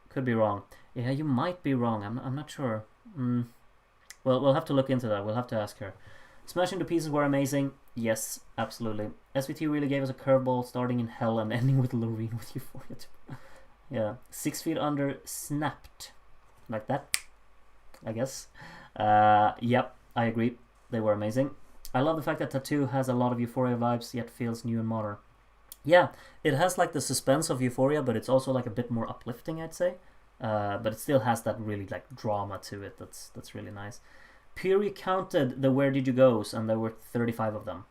Could be wrong. Yeah, you might be wrong. I'm not sure. Well, we'll have to look into that. We'll have to ask her. Smashing to Pieces were amazing. Yes, absolutely. SVT really gave us a curveball, starting in hell and ending with Loreen with Euphoria. Yeah, 6 Feet Under snapped like that, I guess. Yep, I agree. They were amazing. I love the fact that Tattoo has a lot of Euphoria vibes, yet feels new and modern. Yeah, it has like the suspense of Euphoria, but it's also like a bit more uplifting, I'd say. But it still has that really like drama to it. That's really nice. Piri counted the Where Did You Goes, and there were 35 of them.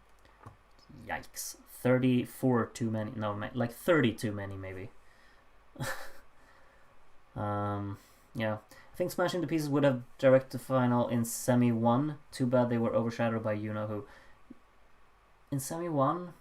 Yikes. 34 too many. No, like 30 too many, maybe. Yeah. I think Smashing to Pieces would have direct to final in semi 1. Too bad they were overshadowed by you know who. In semi 1?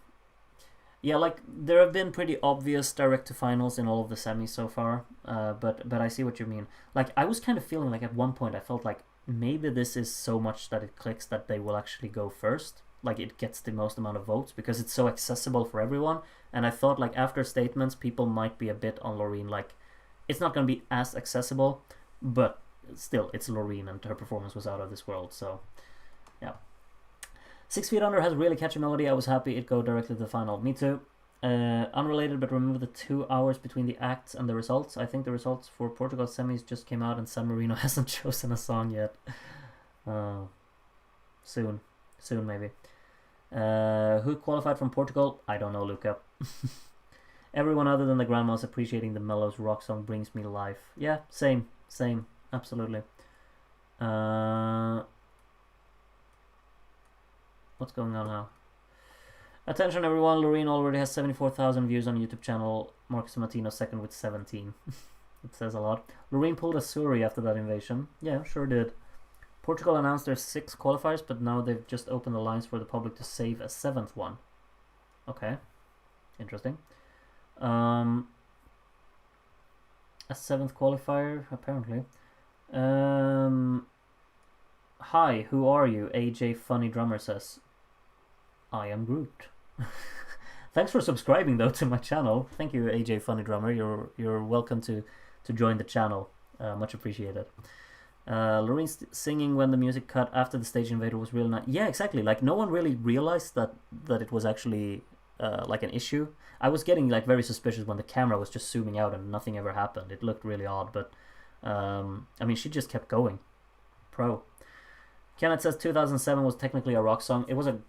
Yeah, like there have been pretty obvious direct to finals in all of the semis so far. But I see what you mean. Like I was kind of feeling like at one point I felt like maybe this is so much that it clicks that they will actually go first. Like it gets the most amount of votes because it's so accessible for everyone. And I thought like after Statements people might be a bit on Loreen, like it's not going to be as accessible, but still it's Loreen and her performance was out of this world. So yeah, 6 Feet Under has a really catchy melody. I was happy it go directly to the final. Me too. Unrelated, but remember the 2 hours between the acts and the results. I think the results for Portugal semis just came out and San Marino hasn't chosen a song yet. Soon maybe. Who qualified from Portugal? I don't know, Luca. Everyone other than the grandmas appreciating the Mellows rock song brings me life. Yeah, same, absolutely. What's going on now? Attention everyone, Loreen already has 74,000 views on YouTube channel. Marcus Martino second with 17. It says a lot. Loreen pulled a Suri after that invasion. Yeah, sure did. Portugal announced their 6 qualifiers, but now they've just opened the lines for the public to save a 7th one. Okay, interesting. A 7th qualifier, apparently. Hi, who are you? AJ Funny Drummer says. I am Groot. Thanks for subscribing though to my channel. Thank you, AJ Funny Drummer. You're welcome to join the channel. Much appreciated. Loreen singing when the music cut after the stage invader was really nice. Yeah, exactly. Like no one really realized that it was actually like an issue. I was getting like very suspicious when the camera was just zooming out and nothing ever happened. It looked really odd, but I mean, she just kept going. Pro. Kenneth says 2007 was technically a rock song. It was a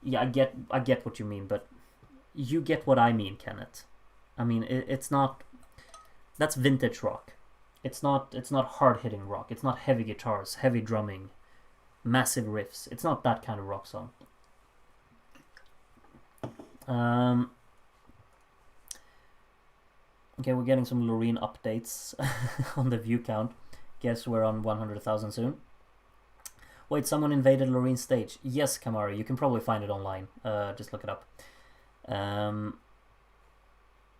yeah. I get what you mean, but you get what I mean, Kenneth. I mean, it's not. That's vintage rock. It's not. It's not hard hitting rock. It's not heavy guitars, heavy drumming, massive riffs. It's not that kind of rock song. Okay, we're getting some Loreen updates on the view count. Guess we're on 100,000 soon. Wait, someone invaded Loreen's stage. Yes, Kamari, you can probably find it online. Just look it up.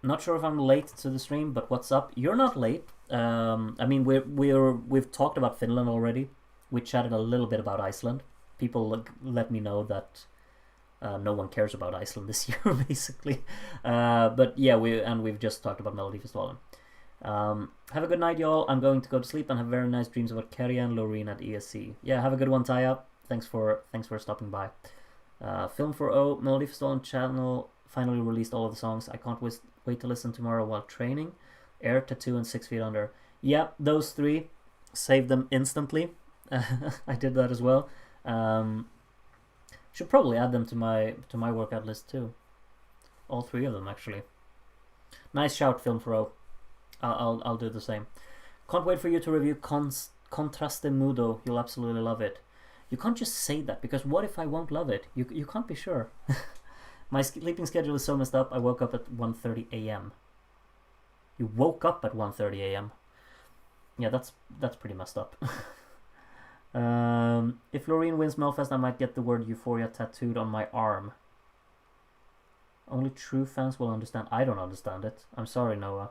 Not sure if I'm late to the stream, but what's up? You're not late. I mean, we've talked about Finland already. We chatted a little bit about Iceland. People let me know that no one cares about Iceland this year, basically. But yeah, we've just talked about Melodifestivalen. Have a good night, y'all. I'm going to go to sleep and have very nice dreams about Kerry and Loreen at ESC. Yeah, have a good one, Taya. Thanks for stopping by. Film for O, Melodifestivalen channel finally released all of the songs. I can't wait to listen tomorrow while training. Air, Tattoo, and 6 Feet Under. Yeah, those three. Saved them instantly. I did that as well. Should probably add them to my workout list too. All three of them, actually. Nice shout, Film for O. I'll do the same. Can't wait for you to review Contraste Mudo. You'll absolutely love it. You can't just say that, because what if I won't love it? You can't be sure. My sleeping schedule is so messed up. I woke up at 1:30 a.m. You woke up at 1:30 a.m. Yeah, that's pretty messed up. If Loreen wins Melfest, I might get the word Euphoria tattooed on my arm. Only true fans will understand. I don't understand it. I'm sorry, Noah.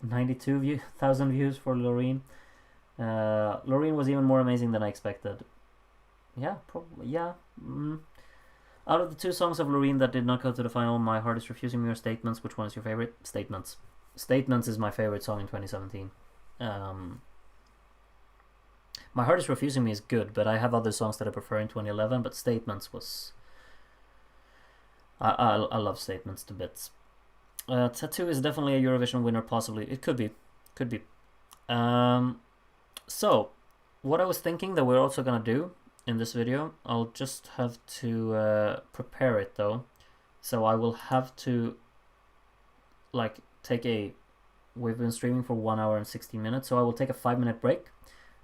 92,000 views for Loreen. Loreen was even more amazing than I expected. Yeah, probably. Yeah. Out of the two songs of Loreen that did not go to the final, My Heart Is Refusing Me or Statements, which one is your favorite? Statements. Statements is my favorite song in 2017. My Heart Is Refusing Me is good, but I have other songs that I prefer in 2011, but Statements was... I love Statements to bits. Tattoo is definitely a Eurovision winner, possibly. It could be. Could be. So, what I was thinking that we're also gonna do in this video, I'll just have to prepare it though. So I will have to take a... We've been streaming for 1 hour and 16 minutes, so I will take a 5-minute break,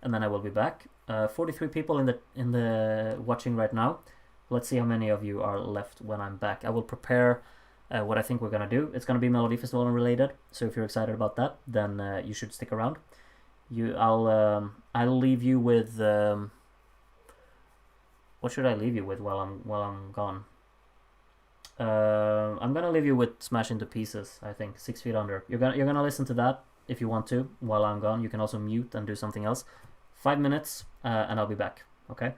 and then I will be back. 43 people in the watching right now. Let's see how many of you are left when I'm back. I will prepare what I think we're gonna do. It's gonna be Melodifestivalen related, so if you're excited about that, then you should stick around. I'll leave you with what should I leave you with while I'm gone? I'm gonna leave you with Smash Into Pieces. I think 6 Feet Under. You're gonna listen to that if you want to while I'm gone. You can also mute and do something else. 5 minutes, and I'll be back. Okay.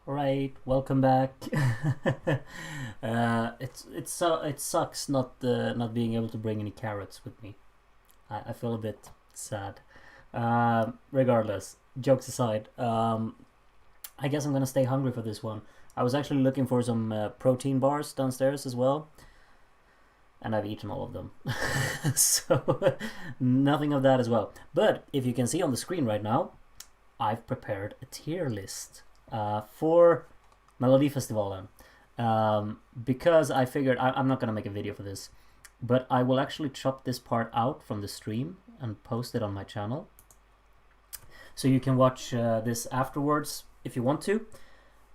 Right, welcome back. It sucks not being able to bring any carrots with me. I feel a bit sad. Regardless, jokes aside, I guess I'm gonna stay hungry for this one. I was actually looking for some protein bars downstairs as well, and I've eaten all of them. So nothing of that as well. But if you can see on the screen right now, I've prepared a tier list for Melodifestivalen. Because I figured I'm not gonna make a video for this, but I will actually chop this part out from the stream and post it on my channel. So you can watch this afterwards if you want to.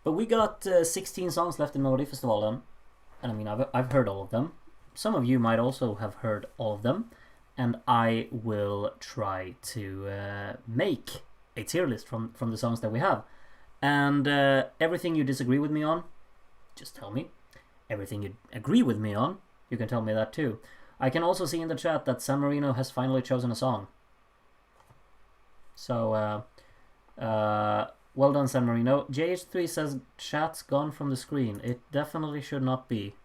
But we got 16 songs left in Melodifestivalen, and I mean I've heard all of them. Some of you might also have heard all of them, and I will try to make a tier list from the songs that we have. And everything you disagree with me on, just tell me. Everything you agree with me on, you can tell me that too. I can also see in the chat that San Marino has finally chosen a song. So, well done, San Marino. JH3 says chat's gone from the screen. It definitely should not be.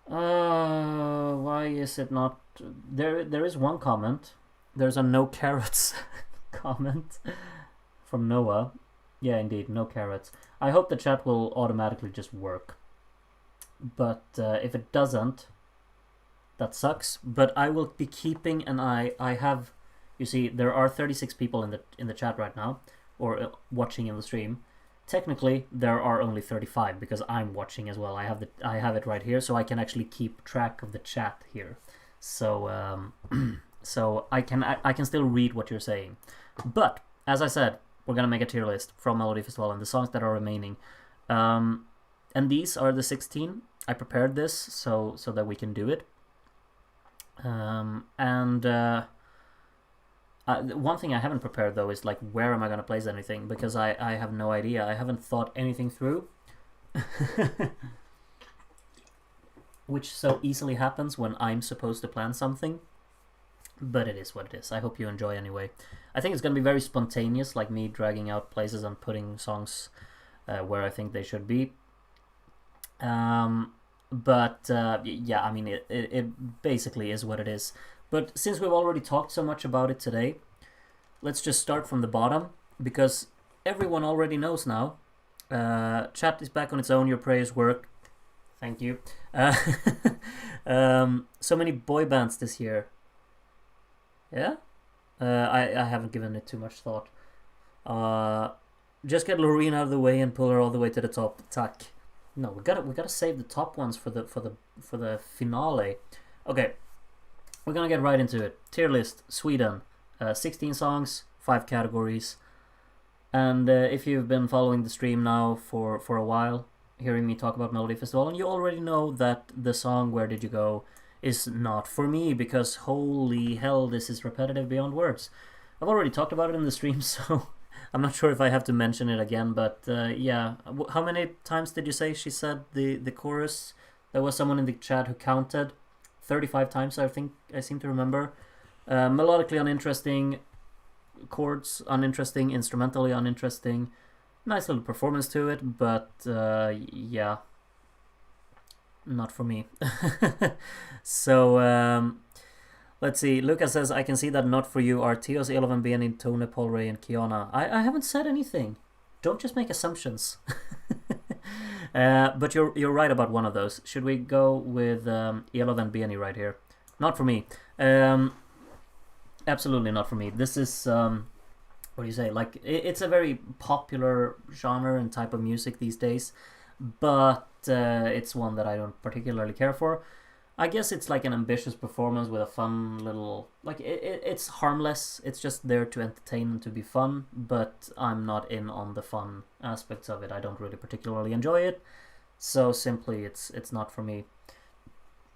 Why is it not? There is one comment. There's a no carrots comment from Noah. Yeah, indeed, no carrots. I hope the chat will automatically just work. But if it doesn't, that sucks. But I will be keeping an eye. I have, you see, there are 36 people in the chat right now, or watching in the stream. Technically, there are only 35 because I'm watching as well. I have it right here, so I can actually keep track of the chat here. So so I can still read what you're saying. But as I said, we're gonna make a tier list from Melodifestivalen and the songs that are remaining. And these are the 16. I prepared this so that we can do it. One thing I haven't prepared though is like where am I gonna place anything, because I have no idea. I haven't thought anything through. Which so easily happens when I'm supposed to plan something. But it is what it is. I hope you enjoy anyway. I think it's going to be very spontaneous, like me dragging out places and putting songs where I think they should be. But yeah, I mean, it basically is what it is. But since we've already talked so much about it today, let's just start from the bottom, because everyone already knows now. Chat is back on its own. Your prayers work. Thank you. So many boy bands this year. Yeah? I haven't given it too much thought. Just get Loreen out of the way and pull her all the way to the top. Tack. No, we gotta save the top ones for the finale. Okay, we're gonna get right into it. Tier list: Sweden, 16 songs, 5 categories. And if you've been following the stream now for a while, hearing me talk about Melodifestivalen, you already know that the song "Where Did You Go" is not for me, because holy hell, this is repetitive beyond words. I've already talked about it in the stream, so I'm not sure if I have to mention it again, but yeah. How many times did you say she said the chorus? There was someone in the chat who counted 35 times, I think. I seem to remember. Melodically uninteresting, chords uninteresting, instrumentally uninteresting. Nice little performance to it, but yeah, not for me. So let's see. Lucas says, I can see that not for you are Theos, Elovan, Benin, Tone, Paul Ray, and Kiana. I haven't said anything. Don't just make assumptions. But you're right about one of those. Should we go with Elovan, Benin right here? Not for me. Absolutely not for me. This is what do you say? Like, it's a very popular genre and type of music these days, but it's one that I don't particularly care for. I guess it's like an ambitious performance with a fun little, like, it's harmless. It's just there to entertain and to be fun, but I'm not in on the fun aspects of it. I don't really particularly enjoy it, so simply it's not for me.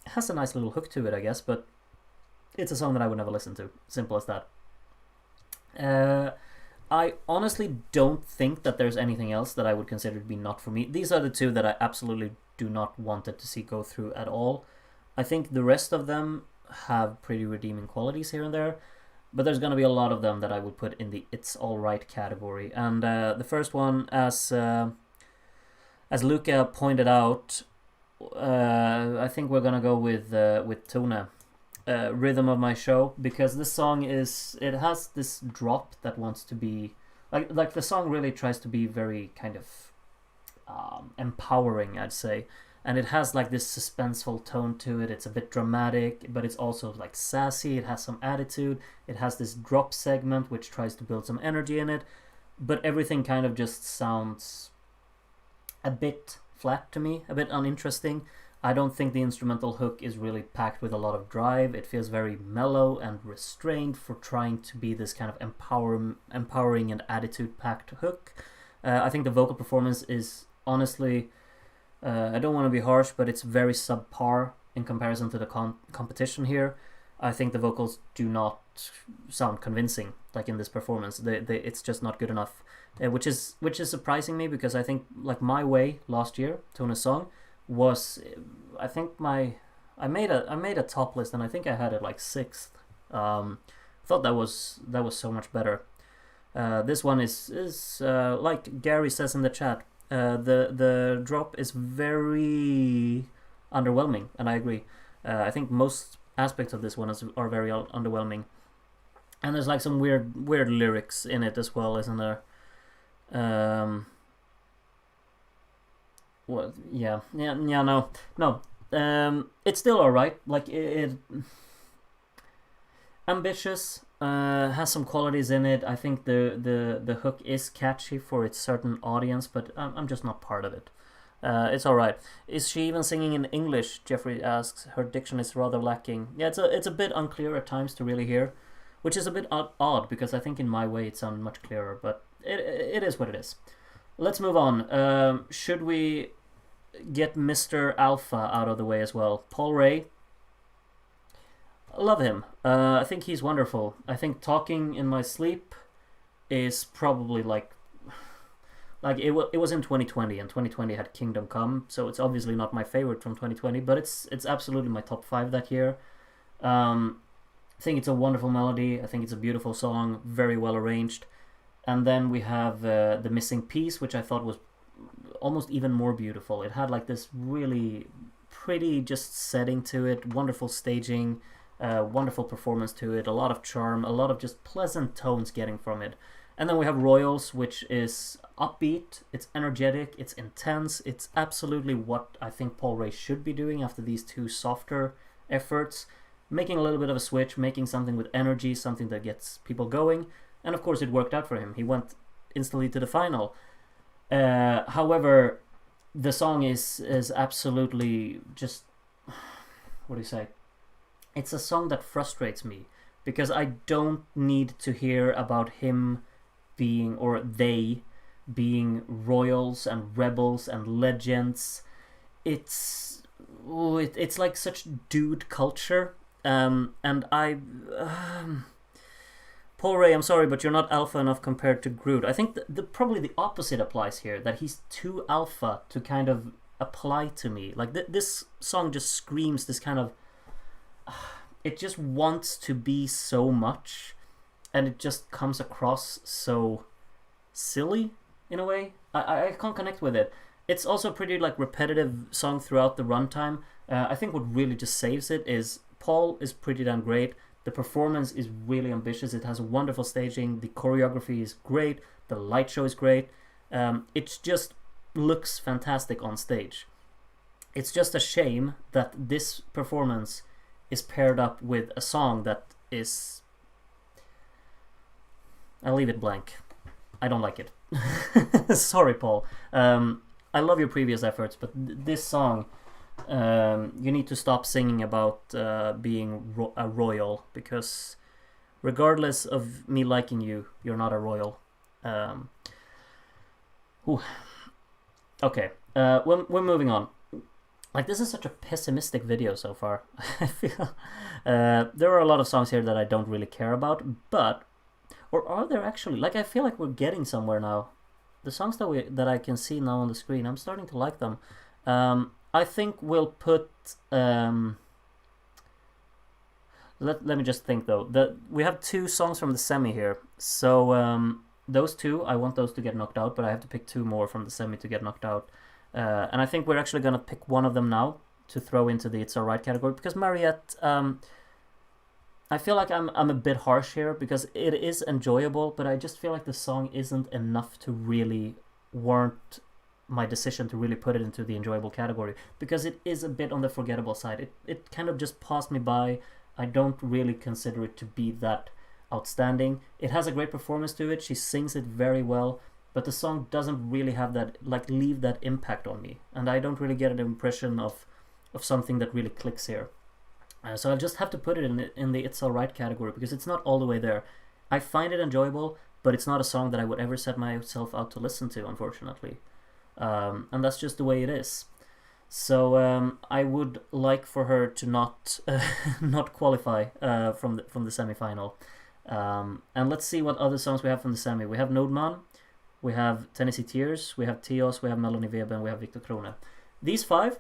It has a nice little hook to it, I guess, but it's a song that I would never listen to. Simple as that. I honestly don't think that there's anything else that I would consider to be not for me. These are the two that I absolutely do not want it to see go through at all. I think the rest of them have pretty redeeming qualities here and there, but there's gonna be a lot of them that I would put in the "It's Alright" category. And the first one, as Luca pointed out, I think we're gonna go with Tone, "Rhythm of My Show," because this song it has this drop that wants to be like the song really tries to be very kind of empowering, I'd say, and it has like this suspenseful tone to it. It's a bit dramatic, but it's also like sassy. It has some attitude. It has this drop segment which tries to build some energy in it, but everything kind of just sounds a bit flat to me, a bit uninteresting. I don't think the instrumental hook is really packed with a lot of drive. It feels very mellow and restrained for trying to be this kind of empowering and attitude-packed hook. I think the vocal performance is honestly, I don't want to be harsh, but it's very subpar in comparison to the competition here. I think the vocals do not sound convincing, like in this performance. It's just not good enough, which is surprising me, because I think like "My Way" last year, Tone's song, was, I think I made a top list and I think I had it like 6th. Thought that was so much better. This one is like Gary says in the chat, the drop is very underwhelming, and I agree. I think most aspects of this one are very underwhelming, and there's like some weird lyrics in it as well, isn't there? Well, no. It's still alright. Like it ambitious, has some qualities in it. I think the hook is catchy for its certain audience, but I'm just not part of it. It's alright. Is she even singing in English? Jeffrey asks. Her diction is rather lacking. Yeah, it's a bit unclear at times to really hear, which is a bit odd, because I think in "My Way" it sounded much clearer, but it is what it is. Let's move on. Should we get Mr. Alpha out of the way as well? Paul Ray. I love him. I think he's wonderful. I think "Talking in My Sleep" is probably like it was in 2020, and 2020 had "Kingdom Come," so it's obviously not my favorite from 2020, but it's absolutely my top 5 that year. I think it's a wonderful melody. I think it's a beautiful song, very well arranged. And then we have "The Missing Piece," which I thought was almost even more beautiful. It had like this really pretty just setting to it, wonderful staging, wonderful performance to it, a lot of charm, a lot of just pleasant tones getting from it. And then we have "Royals," which is upbeat, it's energetic, it's intense, it's absolutely what I think Paul Ray should be doing after these 2 softer efforts, making a little bit of a switch, making something with energy, something that gets people going. And of course it worked out for him. He went instantly to the final. However, the song is absolutely just, what do you say? It's a song that frustrates me, because I don't need to hear about him being, or they being, royals and rebels and legends. It's like such dude culture, and Paul Ray, I'm sorry, but you're not alpha enough compared to Groot. I think probably the opposite applies here, that he's too alpha to kind of apply to me. Like this song just screams this kind of, it just wants to be so much, and it just comes across so silly in a way. I can't connect with it. It's also a pretty like repetitive song throughout the runtime. I think what really just saves it is Paul is pretty damn great. The performance is really ambitious. It has wonderful staging. The choreography is great. The light show is great. It just looks fantastic on stage. It's just a shame that this performance is paired up with a song that is... I'll leave it blank. I don't like it. Sorry, Paul. I love your previous efforts, but this song... you need to stop singing about being a royal, because regardless of me liking you, you're not a royal. Okay, we're moving on. Like, this is such a pessimistic video so far. I feel there are a lot of songs here that I don't really care about, but, or are there actually? Like, I feel like we're getting somewhere now. The songs that I can see now on the screen, I'm starting to like them. I think we'll put Let me just think though. We have two songs from the semi here, so those two, I want those to get knocked out, but I have to pick two more from the semi to get knocked out. And I think we're actually gonna pick one of them now to throw into the It's Alright category, because Mariette, I feel like I'm a bit harsh here because it is enjoyable, but I just feel like the song isn't enough to really warrant my decision to really put it into the enjoyable category, because it is a bit on the forgettable side. It kind of just passed me by. I don't really consider it to be that outstanding. It has a great performance to it. She sings it very well, but the song doesn't really have that, like, leave that impact on me, and I don't really get an impression of something that really clicks here. So I'll just have to put it in the It's Alright category, because it's not all the way there. I find it enjoyable, but it's not a song that I would ever set myself out to listen to, unfortunately. And that's just the way it is. So I would like for her to not not qualify from the semi-final. And let's see what other songs we have from the semi. We have Nordman, we have Tennessee Tears, we have Tios, we have Melanie Webe, and we have Victor Krone. These five,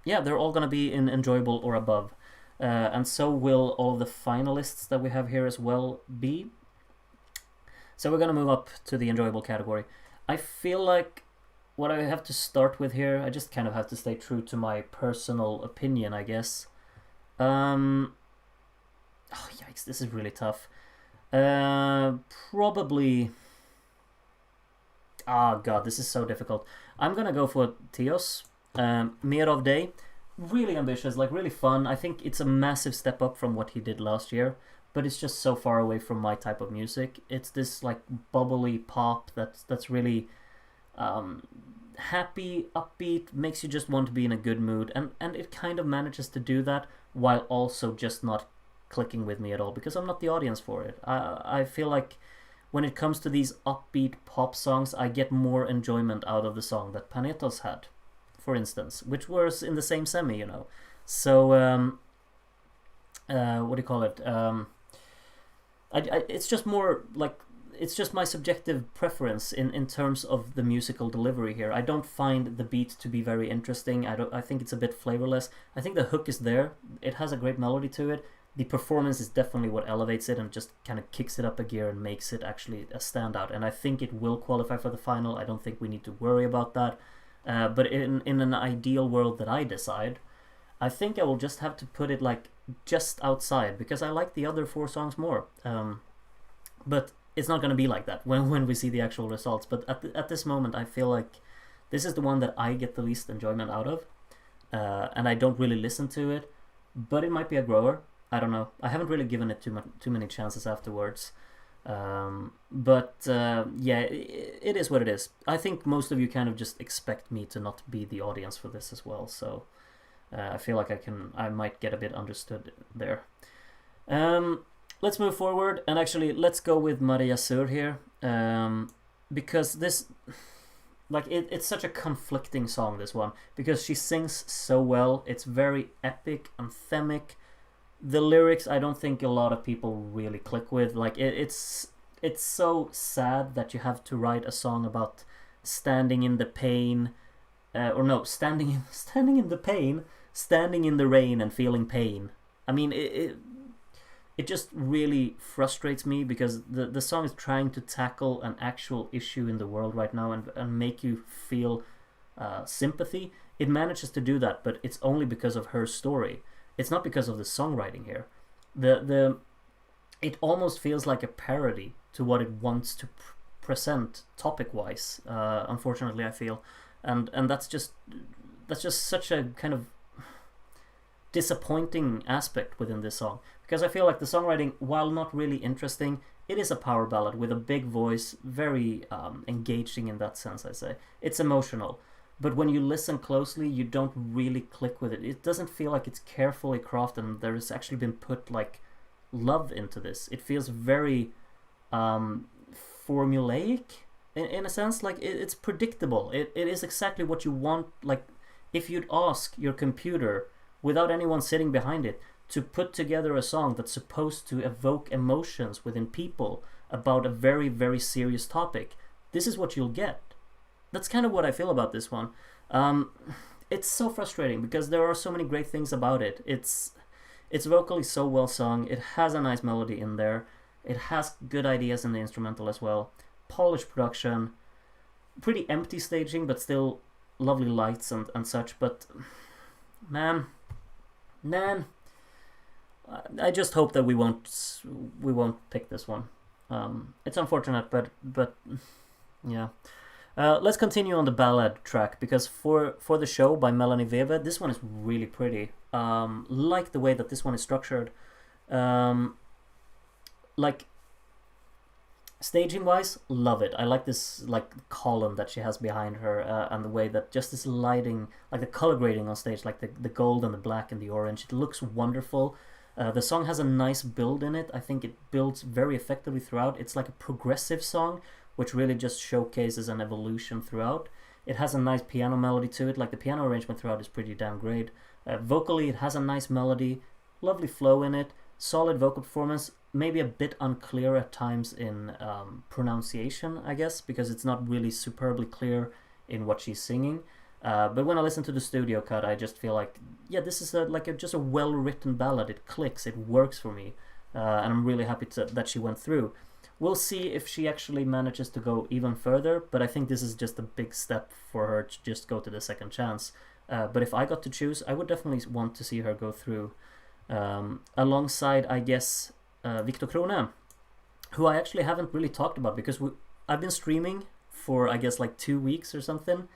yeah, they're all gonna be in enjoyable or above, and so will all of the finalists that we have here as well be. So we're gonna move up to the enjoyable category. I feel like what I have to start with here, I just kind of have to stay true to my personal opinion, I guess. Oh yikes, this is really tough. Probably. Ah, God, this is so difficult. I'm gonna go for Tios. Mer of Day, really ambitious, like really fun. I think it's a massive step up from what he did last year, but it's just so far away from my type of music. It's this like bubbly pop that's really happy, upbeat, makes you just want to be in a good mood, and it kind of manages to do that while also just not clicking with me at all, because I'm not the audience for it. I feel like when it comes to these upbeat pop songs, I get more enjoyment out of the song that Panetos had, for instance, which was in the same semi, you know. So what do you call it? It's just more like, it's just my subjective preference in terms of the musical delivery here. I don't find the beat to be very interesting. I think it's a bit flavorless. I think the hook is there. It has a great melody to it. The performance is definitely what elevates it and just kind of kicks it up a gear and makes it actually a standout. And I think it will qualify for the final. I don't think we need to worry about that. But in an ideal world that I decide, I think I will just have to put it like just outside, because I like the other four songs more. But it's not going to be like that when we see the actual results. But at this moment, I feel like this is the one that I get the least enjoyment out of. And I don't really listen to it. But it might be a grower. I don't know. I haven't really given it too many chances afterwards. But yeah, it is what it is. I think most of you kind of just expect me to not be the audience for this as well. So I feel like I might get a bit understood there. Let's move forward, and actually let's go with Maria Sur here, because this, like, it's such a conflicting song, this one, because she sings so well. It's very epic, anthemic. The lyrics, I don't think a lot of people really click with. Like, it's so sad that you have to write a song about standing in the pain, standing in the pain, standing in the rain and feeling pain. I mean, it just really frustrates me, because the song is trying to tackle an actual issue in the world right now and make you feel sympathy. It manages to do that, but it's only because of her story. It's not because of the songwriting here. It almost feels like a parody to what it wants to present topic-wise. Unfortunately, I feel, and that's just such a kind of disappointing aspect within this song, because I feel like the songwriting, while not really interesting, it is a power ballad with a big voice, very engaging in that sense. I say it's emotional. But when you listen closely, you don't really click with it. It doesn't feel like it's carefully crafted and there has actually been put like love into this. It feels very formulaic in a sense. Like it's predictable. It is exactly what you want. Like if you'd ask your computer, without anyone sitting behind it, to put together a song that's supposed to evoke emotions within people about a very, very serious topic, this is what you'll get. That's kind of what I feel about this one. it's so frustrating because there are so many great things about it. It's vocally so well sung. It has a nice melody in there. It has good ideas in the instrumental as well. Polished production, pretty empty staging, but still lovely lights and such. But man, I just hope that we won't pick this one. It's unfortunate, but yeah. Let's continue on the ballad track, because for the show by Melanie Weber, this one is really pretty. Like the way that this one is structured. Like staging wise, love it. I like this like column that she has behind her, and the way that just this lighting, like the color grading on stage, like the gold and the black and the orange, it looks wonderful. The song has a nice build in it. I think it builds very effectively throughout. It's like a progressive song, which really just showcases an evolution throughout. It has a nice piano melody to it. Like the piano arrangement throughout is pretty damn great. Vocally, it has a nice melody, lovely flow in it, solid vocal performance. Maybe a bit unclear at times in pronunciation, I guess, because it's not really superbly clear in what she's singing. But when I listen to the studio cut, I just feel like, yeah, this is just a well-written ballad. It clicks, it works for me, and I'm really happy that she went through. We'll see if she actually manages to go even further, but I think this is just a big step for her to just go to the second chance. But if I got to choose, I would definitely want to see her go through, alongside, I guess, Victor Krone, who I actually haven't really talked about, because I've been streaming for, I guess, like 2 weeks or something.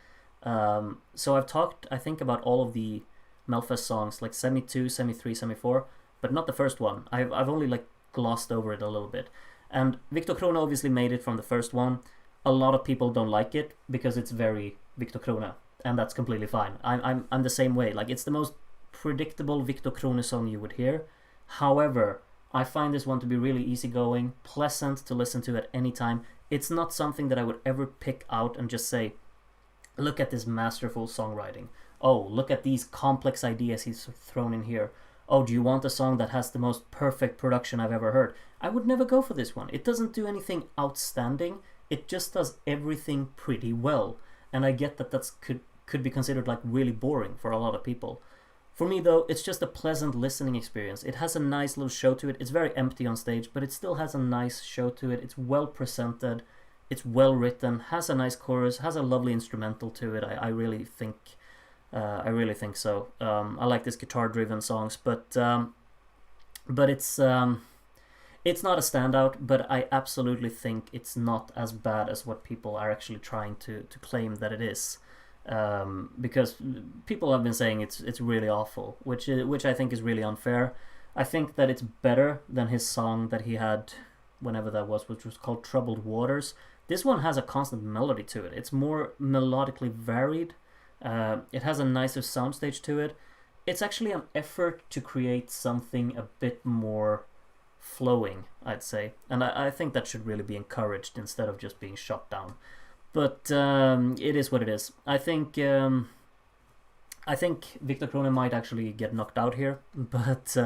So I've talked, I think, about all of the Melfest songs, like Semi 2, Semi 3, Semi 4, but not the first one. I've only like glossed over it a little bit. And Victor Krone obviously made it from the first one. A lot of people don't like it because it's very Victor Krone, and that's completely fine. I'm the same way. Like, it's the most predictable Victor Krone song you would hear. However, I find this one to be really easygoing, pleasant to listen to at any time. It's not something that I would ever pick out and just say, look at this masterful songwriting. Oh, look at these complex ideas he's thrown in here. Oh, do you want a song that has the most perfect production I've ever heard? I would never go for this one. It doesn't do anything outstanding. It just does everything pretty well. And I get that could be considered like really boring for a lot of people. For me, though, it's just a pleasant listening experience. It has a nice little show to it. It's very empty on stage, but it still has a nice show to it. It's well presented. It's well written. Has a nice chorus. Has a lovely instrumental to it. I really think so. I like this guitar-driven songs, but it's not a standout. But I absolutely think it's not as bad as what people are actually trying to claim that it is. Because people have been saying it's really awful, which I think is really unfair. I think that it's better than his song that he had whenever that was, which was called Troubled Waters. This one has a constant melody to it. It's more melodically varied. It has a nicer soundstage to it. It's actually an effort to create something a bit more flowing, I'd say. And I think that should really be encouraged instead of just being shot down. But it is what it is. I think Victor Krone might actually get knocked out here, but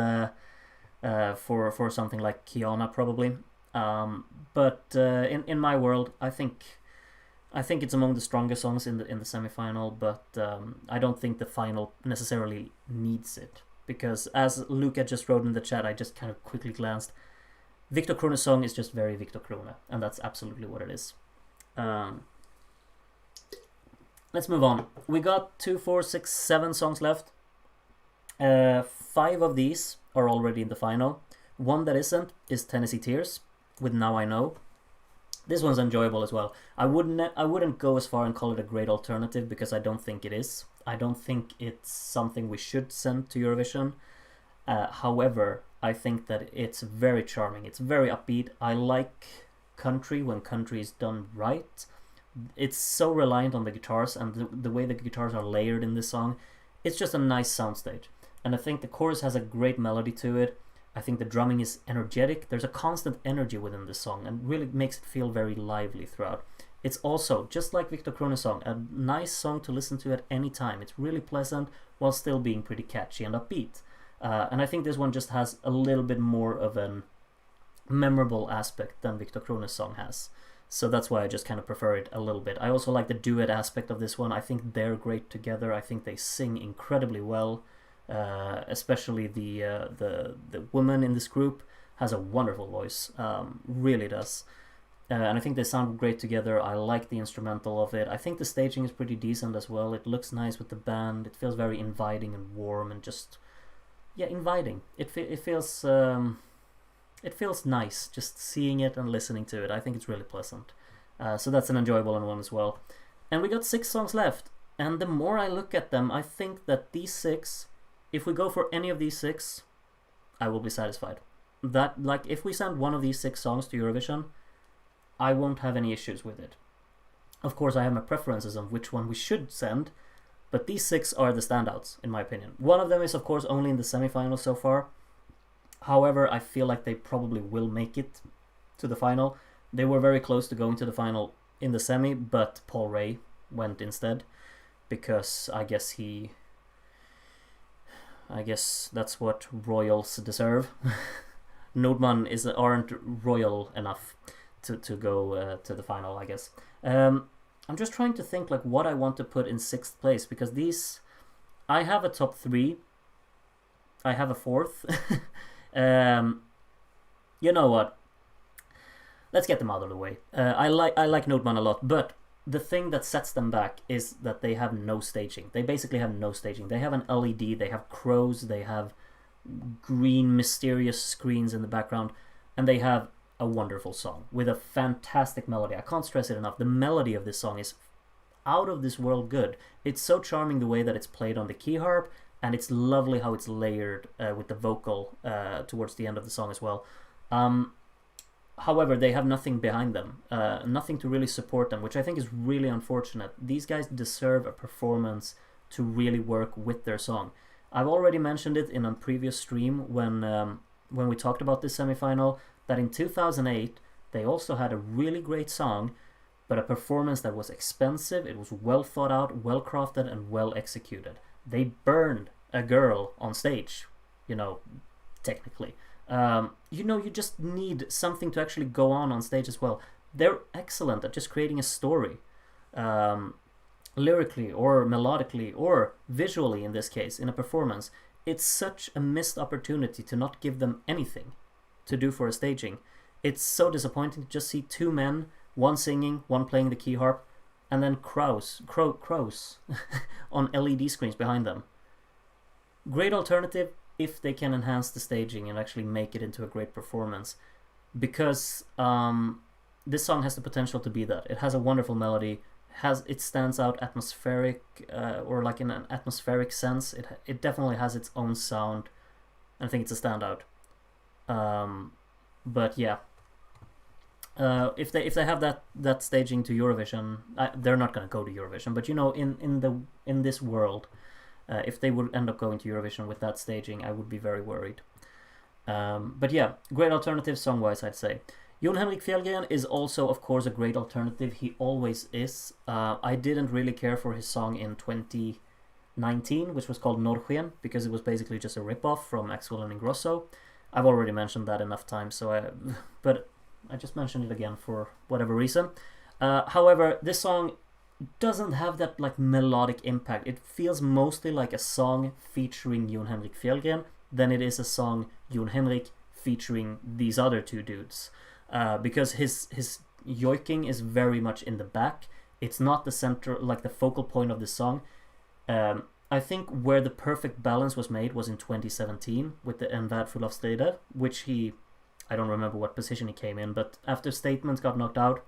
for something like Kiana probably. But in my world, I think it's among the strongest songs in the semifinal. But I don't think the final necessarily needs it, because as Luca just wrote in the chat, I just kind of quickly glanced. Victor Krone's song is just very Victor Krone, and that's absolutely what it is. Let's move on. We got 2, 4, 6, 7 songs left. 5 of these are already in the final. One that isn't is Tennessee Tears with Now I Know. This one's enjoyable as well. I wouldn't go as far and call it a great alternative, because I don't think it is. I don't think it's something we should send to Eurovision. However, I think that it's very charming. It's very upbeat. I like country when country is done right. It's so reliant on the guitars, and the way the guitars are layered in this song. It's just a nice soundstage. And I think the chorus has a great melody to it. I think the drumming is energetic. There's a constant energy within the song, and really makes it feel very lively throughout. It's also, just like Victor Krone's song, a nice song to listen to at any time. It's really pleasant while still being pretty catchy and upbeat. And I think this one just has a little bit more of an memorable aspect than Victor Krone's song has. So that's why I just kind of prefer it a little bit. I also like the duet aspect of this one. I think they're great together. I think they sing incredibly well. Especially the woman in this group has a wonderful voice, really does. And I think they sound great together. I like the instrumental of it. I think the staging is pretty decent as well. It looks nice with the band. It feels very inviting and warm and just, yeah, inviting. It feels nice just seeing it and listening to it. I think it's really pleasant. So that's an enjoyable one as well. And we got 6 songs left. And the more I look at them, I think that these 6, if we go for any of these 6, I will be satisfied. That, like, if we send one of these 6 songs to Eurovision, I won't have any issues with it. Of course, I have my preferences on which one we should send, but these 6 are the standouts, in my opinion. One of them is, of course, only in the semifinals so far. However, I feel like they probably will make it to the final. They were very close to going to the final in the semi, but Paul Ray went instead, because I guess that's what royals deserve. Nordman aren't royal enough to go to the final, I guess. I'm just trying to think like what I want to put in 6th place, because these, I have a top 3. I have a 4th. You know what? Let's get them out of the way. I like Nordman a lot, but the thing that sets them back is that they have no staging. They basically have no staging. They have an LED, they have crows, they have green mysterious screens in the background, and they have a wonderful song with a fantastic melody. I can't stress it enough. The melody of this song is out of this world good. It's so charming the way that it's played on the key harp, and it's lovely how it's layered with the vocal towards the end of the song as well. However, they have nothing behind them, nothing to really support them, which I think is really unfortunate. These guys deserve a performance to really work with their song. I've already mentioned it in a previous stream when we talked about this semifinal, that in 2008 they also had a really great song, but a performance that was expensive. It was well thought out, well crafted, and well executed. They burned a girl on stage, technically. You just need something to actually go on stage as well. They're excellent at just creating a story, lyrically or melodically or visually in this case, in a performance. It's such a missed opportunity to not give them anything to do for a staging. It's so disappointing to just see 2 men, one singing, one playing the key harp, and then crows on LED screens behind them. Great alternative if they can enhance the staging and actually make it into a great performance, because this song has the potential to be that. It has a wonderful melody, it stands out atmospheric, or like in an atmospheric sense. It definitely has its own sound, and I think it's a standout. But yeah, if they have that staging to Eurovision, they're not going to go to Eurovision. But in this world, if they would end up going to Eurovision with that staging, I would be very worried. But yeah, great alternative song-wise, I'd say. Jon Henrik Fjällgren is also, of course, a great alternative. He always is. I didn't really care for his song in 2019, which was called Norrsken, because it was basically just a rip-off from Axel and Ingrosso. I've already mentioned that enough times, but I just mentioned it again for whatever reason. However, this song doesn't have that like melodic impact. It feels mostly like a song featuring Jon Henrik Fjällgren than it is a song Jon Henrik featuring these other 2 dudes. Because his yoiking is very much in the back. It's not the center, like the focal point of the song. I think where the perfect balance was made was in 2017 with the En Värld Full av Strider, which I don't remember what position he came in, but after Statements got knocked out,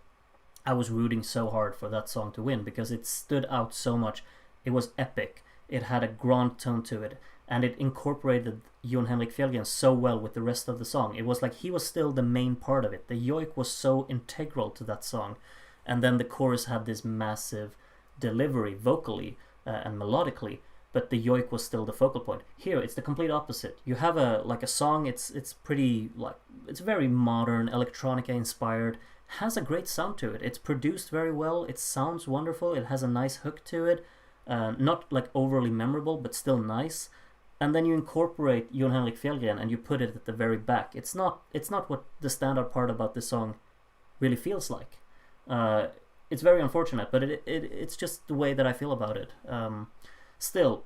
I was rooting so hard for that song to win because it stood out so much. It was epic. It had a grand tone to it, and it incorporated Jon Henrik Fjällgren so well with the rest of the song. It was like he was still the main part of it. The yoik was so integral to that song, and then the chorus had this massive delivery vocally and melodically, but the yoik was still the focal point. Here it's the complete opposite. You have a song, it's pretty, like, it's very modern, electronica inspired, has a great sound to it. It's produced very well, it sounds wonderful, it has a nice hook to it, not like overly memorable, but still nice. And then you incorporate Jon Henrik Fjällgren and you put it at the very back. It's not what the standard part about this song really feels like. Uh, it's very unfortunate, but it's just the way that I feel about it. Still,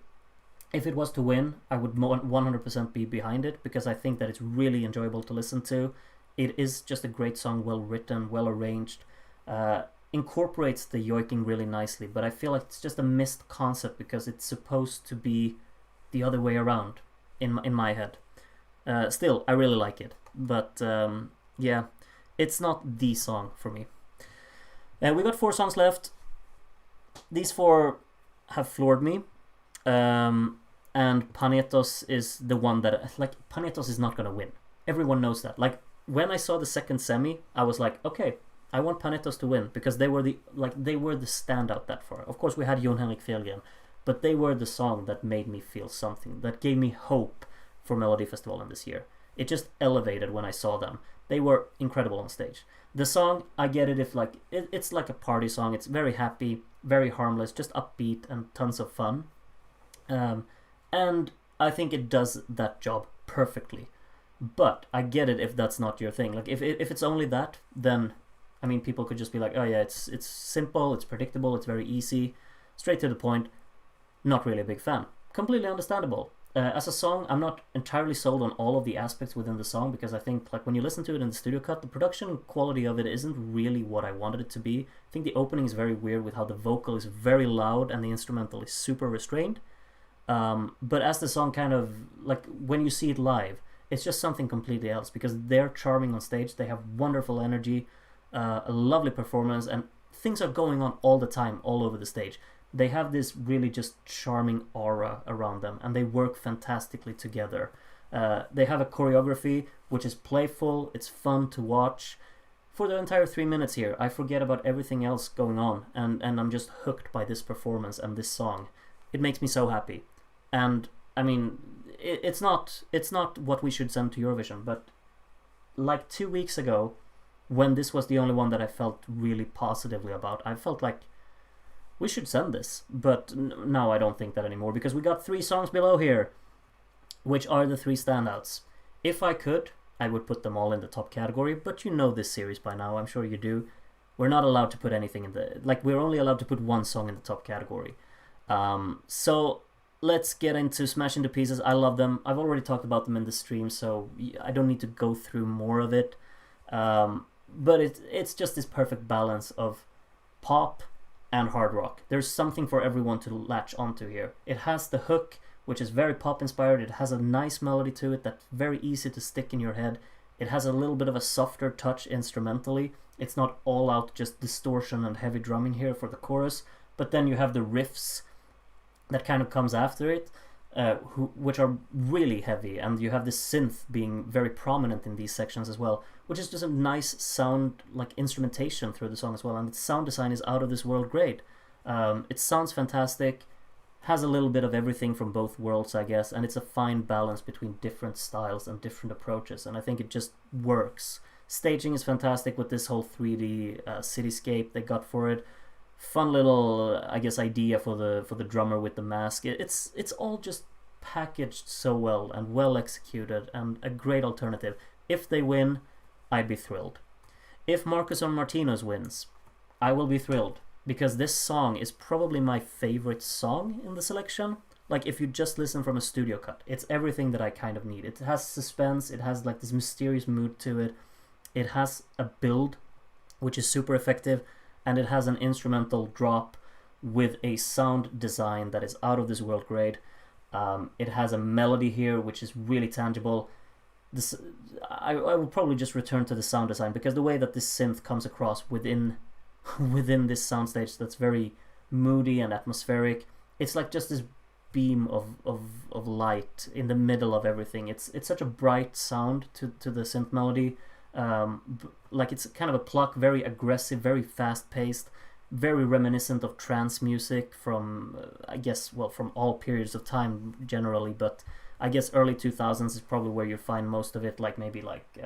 if it was to win, I would 100% be behind it because I think that it's really enjoyable to listen to. It is just a great song, well written, well arranged, incorporates the yoiking really nicely, but I feel like it's just a missed concept because it's supposed to be the other way around in my head. Still, I really like it, but yeah, it's not the song for me. We got 4 songs left. These 4 have floored me. And Panetos is the one that, like, Panetos is not gonna win. Everyone knows that. Like, when I saw the second semi, I was like, okay, I want Panetos to win because they were the standout that far. Of course, we had Jon Henrik Fjellgren, but they were the song that made me feel something, that gave me hope for Melodifestivalen this year. It just elevated when I saw them. They were incredible on stage. The song, I get it if like it's like a party song. It's very happy, very harmless, just upbeat and tons of fun. And I think it does that job perfectly. But I get it if that's not your thing. Like if it's only that, then I mean people could just be like, oh yeah, it's simple, it's predictable, it's very easy, straight to the point. Not really a big fan. Completely understandable. As a song, I'm not entirely sold on all of the aspects within the song because I think like when you listen to it in the studio cut, the production quality of it isn't really what I wanted it to be. I think the opening is very weird with how the vocal is very loud and the instrumental is super restrained. But as the song kind of, like, when you see it live, it's just something completely else because they're charming on stage, they have wonderful energy, a lovely performance, and things are going on all the time, all over the stage. They have this really just charming aura around them, and they work fantastically together. They have a choreography which is playful, it's fun to watch. For the entire 3 minutes here, I forget about everything else going on, and I'm just hooked by this performance and this song. It makes me so happy. And I mean, it's not what we should send to Eurovision, but like 2 weeks ago, when this was the only one that I felt really positively about, I felt like we should send this. But now I don't think that anymore because we got 3 songs below here, which are the 3 standouts. If I could, I would put them all in the top category, but you know this series by now, I'm sure you do. We're not allowed to put anything in the, like, we're only allowed to put 1 song in the top category. So let's get into Smash Into Pieces. I love them. I've already talked about them in the stream, so I don't need to go through more of it. But it's just this perfect balance of pop and hard rock. There's something for everyone to latch onto here. It has the hook, which is very pop inspired. It has a nice melody to it that's very easy to stick in your head. It has a little bit of a softer touch instrumentally. It's not all out just distortion and heavy drumming here for the chorus, but then you have the riffs that kind of comes after it, which are really heavy, and you have this synth being very prominent in these sections as well, which is just a nice sound, like instrumentation through the song as well, and its sound design is out of this world great. It sounds fantastic, has a little bit of everything from both worlds, I guess, and it's a fine balance between different styles and different approaches, and I think it just works. Staging is fantastic with this whole 3D cityscape they got for it. Fun little, I guess, idea for the drummer with the mask. It's all just packaged so well and well executed, and a great alternative. If they win, I'd be thrilled. If Marcus or Martinez wins, I will be thrilled, because this song is probably my favorite song in the selection. Like, if you just listen from a studio cut, it's everything that I kind of need. It has suspense, it has like this mysterious mood to it, it has a build which is super effective, and it has an instrumental drop with a sound design that is out of this world great. It has a melody here which is really tangible. I will probably just return to the sound design, because the way that this synth comes across within this soundstage that's very moody and atmospheric, it's like just this beam of light in the middle of everything. It's such a bright sound to the synth melody. Like, it's kind of a pluck, very aggressive, very fast-paced, very reminiscent of trance music from, I guess, well, from all periods of time generally, but I guess early 2000s is probably where you find most of it, like maybe like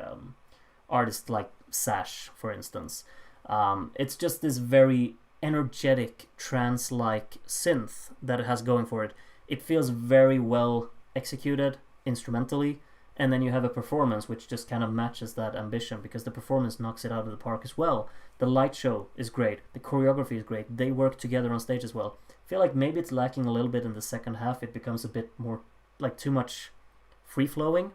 artists like Sash, for instance. It's just this very energetic, trance-like synth that it has going for it. It feels very well executed instrumentally. and then you have a performance which just kind of matches that ambition, because the performance knocks it out of the park as well. The light show is great, the choreography is great, they work together on stage as well. I feel like maybe it's lacking a little bit in the second half. It becomes a bit more like too much free-flowing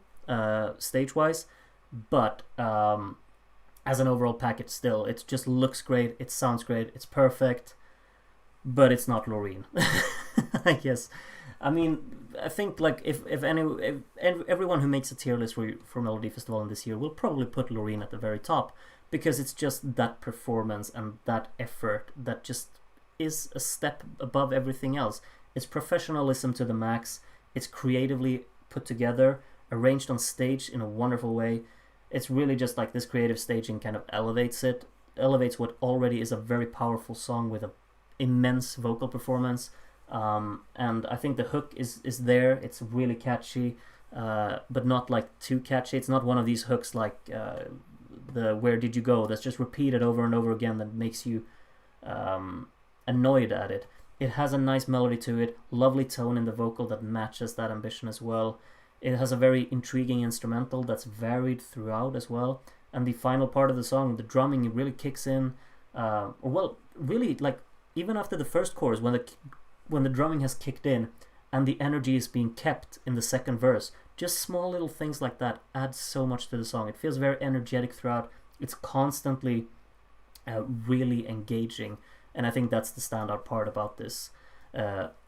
stage wise, but as an overall package still, it just looks great, it sounds great, it's perfect, but it's not Loreen. I guess. I mean, I think like if everyone who makes a tier list for Melody Festival this year will probably put Loreen at the very top, because it's just that performance and that effort that just is a step above everything else. It's professionalism to the max. It's creatively put together, arranged on stage in a wonderful way. It's really just like this creative staging kind of elevates what already is a very powerful song with an immense vocal performance. And I think the hook is there. It's really catchy, but not like too catchy. It's not one of these hooks like the "Where Did You Go" that's just repeated over and over again that makes you annoyed at it. It has a nice melody to it, lovely tone in the vocal that matches that ambition as well. It has a very intriguing instrumental that's varied throughout as well. And the final part of the song, the drumming, it really kicks in. Really, like, even after the first chorus, when the drumming has kicked in and the energy is being kept in the second verse, just small little things like that add so much to the song. It feels very energetic throughout. It's constantly really engaging, and I think that's the standout part about this,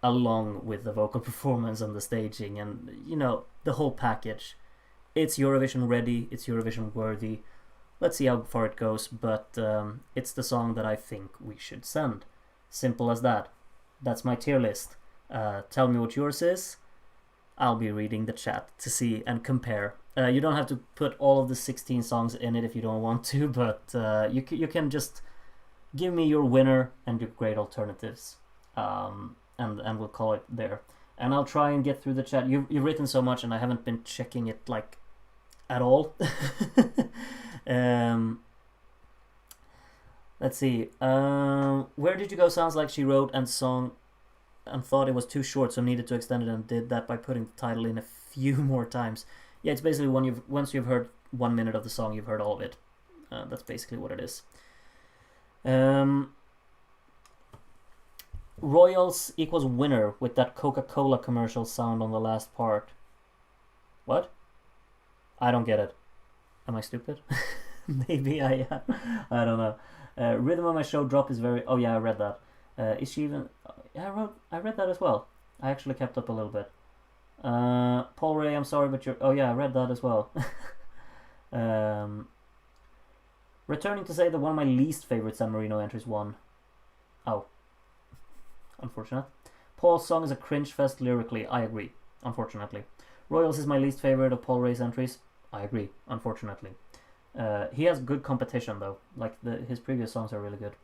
along with the vocal performance and the staging and, you know, the whole package. It's Eurovision ready, it's Eurovision worthy. Let's see how far it goes, but it's the song that I think we should send. Simple as that. That's my tier list. Tell me what yours is. I'll be reading the chat to see and compare. You don't have to put all of the 16 songs in it if you don't want to, but you can just give me your winner and your great alternatives, and we'll call it there. And I'll try and get through the chat. You've written so much, and I haven't been checking it like at all. Let's see. Where Did You Go sounds like she wrote and sung and thought it was too short, so needed to extend it, and did that by putting the title in a few more times. Yeah, it's basically once you've heard 1 minute of the song, you've heard all of it. That's basically what it is. Royals equals winner with that Coca-Cola commercial sound on the last part. What? I don't get it. Am I stupid? Maybe I am. I don't know. Rhythm of My Show drop is very... Oh yeah, I read that. Is she even... I read that as well. I actually kept up a little bit. Paul Ray, I'm sorry, but you're... Oh yeah, I read that as well. Returning to say that one of my least favorite San Marino entries won. Oh. Unfortunate. Paul's song is a cringe fest lyrically. I agree. Unfortunately. Royals is my least favorite of Paul Ray's entries. I agree. Unfortunately. He has good competition though. Like his previous songs are really good.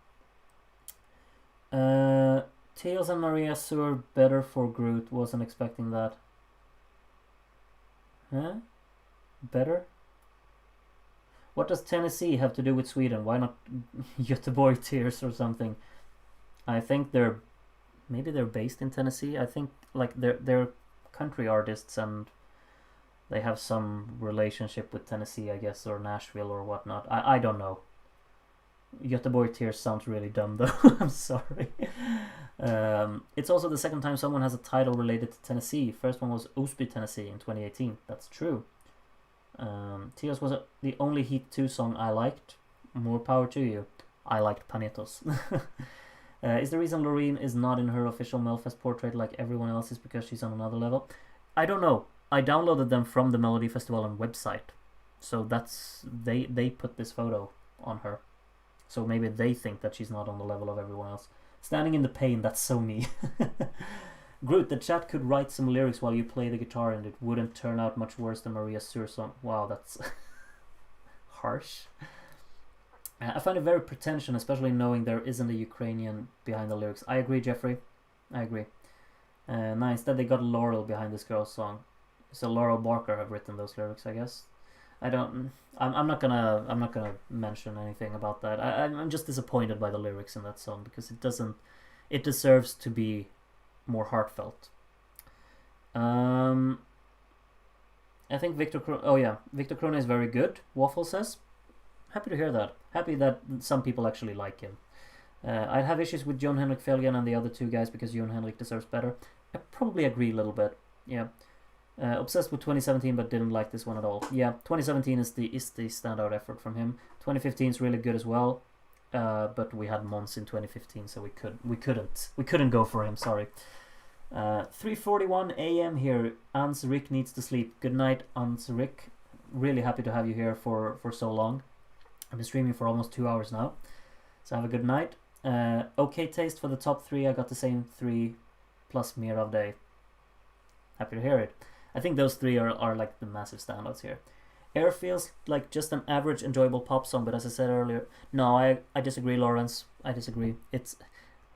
Teals and Maria Sur better for Groot. Wasn't expecting that. Huh? Better? What does Tennessee have to do with Sweden? Why not Göteborg Tears or something? I think maybe they're based in Tennessee. I think like they're country artists and they have some relationship with Tennessee, I guess, or Nashville or whatnot. I don't know. Göteborg Tears sounds really dumb though. I'm sorry. It's also the second time someone has a title related to Tennessee. First one was Osby, Tennessee in 2018. That's true. Tears was the only Heat 2 song I liked. More power to you. I liked Panetos. Is the reason Loreen is not in her official Melfest portrait like everyone else is because she's on another level? I don't know. I downloaded them from the Melody Festival website. So that's... They put this photo on her. So maybe they think that she's not on the level of everyone else. Standing in the pain, that's so me. Groot, the chat could write some lyrics while you play the guitar and it wouldn't turn out much worse than Maria Sur song. Wow, that's harsh. I find it very pretentious, especially knowing there isn't a Ukrainian behind the lyrics. I agree, Jeffrey. I agree. Nah, instead they got Laurel behind this girl's song. So Laurel Barker have written those lyrics, I guess. I'm not gonna mention anything about that. I'm just disappointed by the lyrics in that song because it deserves to be more heartfelt. I think oh yeah, Victor Krone is very good, Waffle says. Happy to hear that. Happy that some people actually like him. I'd have issues with Jon Henrik Fjellgren and the other two guys because Jon Henrik deserves better. I probably agree a little bit. Yeah. Obsessed with 2017 but didn't like this one at all. Yeah, 2017 is the standout effort from him. 2015 is really good as well. But we had Mons in 2015, so we couldn't go for him, sorry. 3:41 a.m. here. Ans Rick needs to sleep. Good night, Ans Rick. Really happy to have you here for so long. I've been streaming for almost 2 hours now. So have a good night. Okay taste for the top 3. I got the same 3 plus Mirav Day. Happy to hear it. I think those 3 are like the massive standouts here. Air feels like just an average enjoyable pop song, but as I said earlier, no, I disagree, Lawrence. I disagree. It's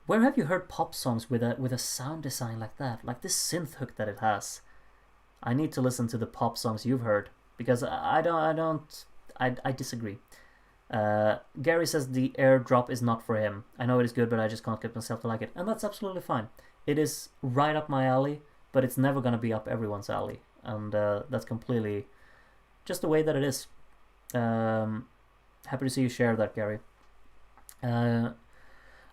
where have you heard pop songs with a sound design like that? Like this synth hook that it has. I need to listen to the pop songs you've heard because I disagree. Gary says the airdrop is not for him. I know it is good, but I just can't get myself to like it, and that's absolutely fine. It is right up my alley, but it's never gonna be up everyone's alley, and that's completely just the way that it is. Happy to see you share that, Gary.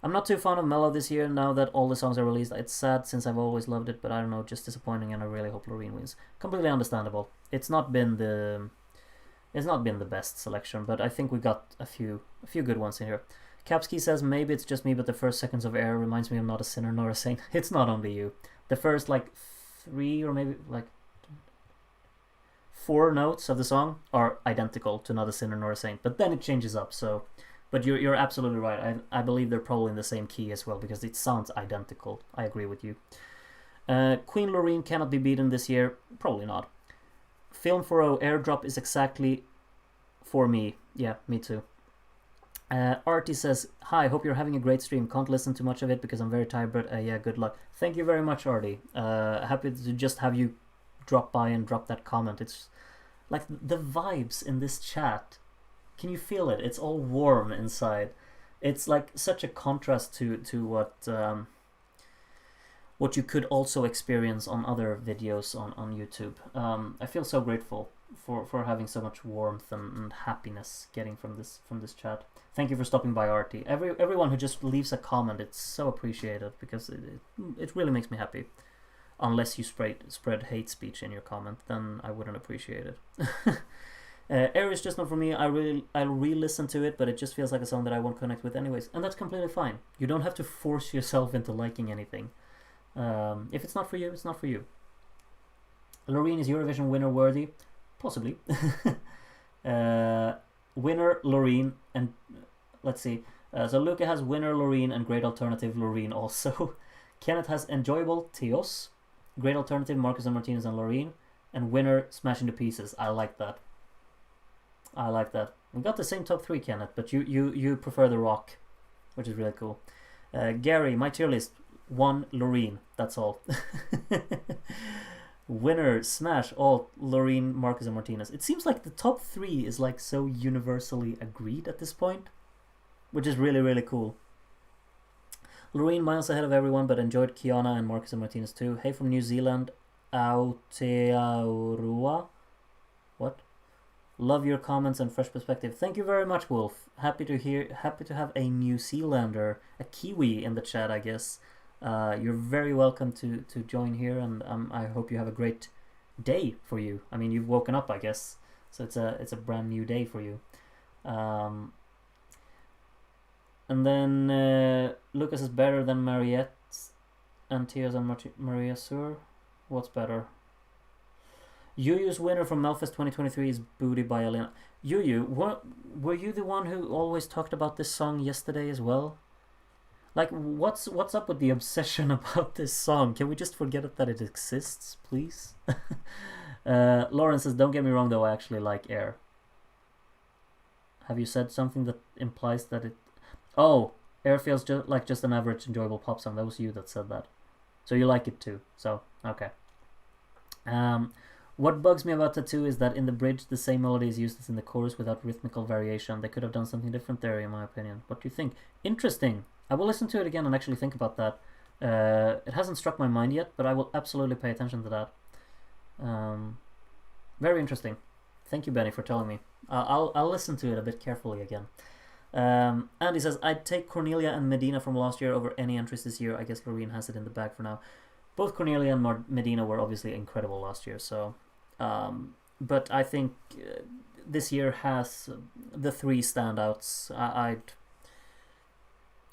I'm not too fond of Mellow this year now that all the songs are released. It's sad since I've always loved it, but I don't know, just disappointing, and I really hope Loreen wins. Completely understandable. It's not been the best selection, but I think we got a few good ones in here. Kapski says maybe it's just me, but the first seconds of Air reminds me of Not a Sinner Nor a Saint. It's not only you. The first like 3 or maybe like 4 notes of the song are identical to Not a Sinner Nor a Saint, but then it changes up. So, but you're absolutely right. I believe they're probably in the same key as well because it sounds identical. I agree with you. Queen Loreen cannot be beaten this year. Probably not. Film 4.0 airdrop is exactly for me. Yeah, me too. Artie says, hi, hope you're having a great stream. Can't listen to much of it because I'm very tired, but yeah, good luck. Thank you very much, Artie. Happy to just have you drop by and drop that comment. It's like the vibes in this chat. Can you feel it? It's all warm inside. It's like such a contrast to what you could also experience on other videos on YouTube. I feel so grateful for having so much warmth and happiness getting from this chat. Thank you for stopping by, Artie. Everyone who just leaves a comment, it's so appreciated because it really makes me happy. Unless you spread hate speech in your comment, then I wouldn't appreciate it. Air is just not for me. I'll re-listen to it, but it just feels like a song that I won't connect with anyways, and that's completely fine. You don't have to force yourself into liking anything. If it's not for you, it's not for you. Loreen, is Eurovision winner worthy? Possibly. Winner Loreen, and let's see. So Luca has winner Loreen and great alternative Loreen also. Kenneth has enjoyable Teos, great alternative Marcus and Martinez and Loreen, and winner Smashing to Pieces. I like that. I like that. We got the same top 3, Kenneth, but you prefer the rock, which is really cool. Gary, my tier list: 1 Loreen. That's all. Winner Smash all Loreen, Marcus and Martinez. It seems like the top 3 is like so universally agreed at this point, which is really, really cool. Loreen miles ahead of everyone, but enjoyed Kiana and Marcus and Martinez too. Hey from New Zealand, Aotearoa. What? Love your comments and fresh perspective. Thank you very much, Wolf. Happy to have a New Zealander, a Kiwi in the chat, I guess. You're very welcome to join here, and I hope you have a great day for you. I mean, you've woken up, I guess, so it's a brand new day for you. And then Lucas is better than Mariette and Teos and Maria Sur. What's better? Yuyu's winner from Melfest 2023 is Booty by Alina. Yuyu, were you the one who always talked about this song yesterday as well? Like, what's up with the obsession about this song? Can we just forget that it exists, please? Lauren says, don't get me wrong though, I actually like Air. Have you said something that implies that it... Oh, Air feels like just an average enjoyable pop song. That was you that said that. So you like it too. So, okay. What bugs me about Tattoo is that in the bridge the same melody is used as in the chorus without rhythmical variation. They could have done something different there, in my opinion. What do you think? Interesting. I will listen to it again and actually think about that. It hasn't struck my mind yet, but I will absolutely pay attention to that. Very interesting. Thank you, Benny, for telling me. I'll listen to it a bit carefully again. Andy says, I'd take Cornelia and Medina from last year over any entries this year. I guess Loreen has it in the bag for now. Both Cornelia and Medina were obviously incredible last year, so but I think this year has the three standouts.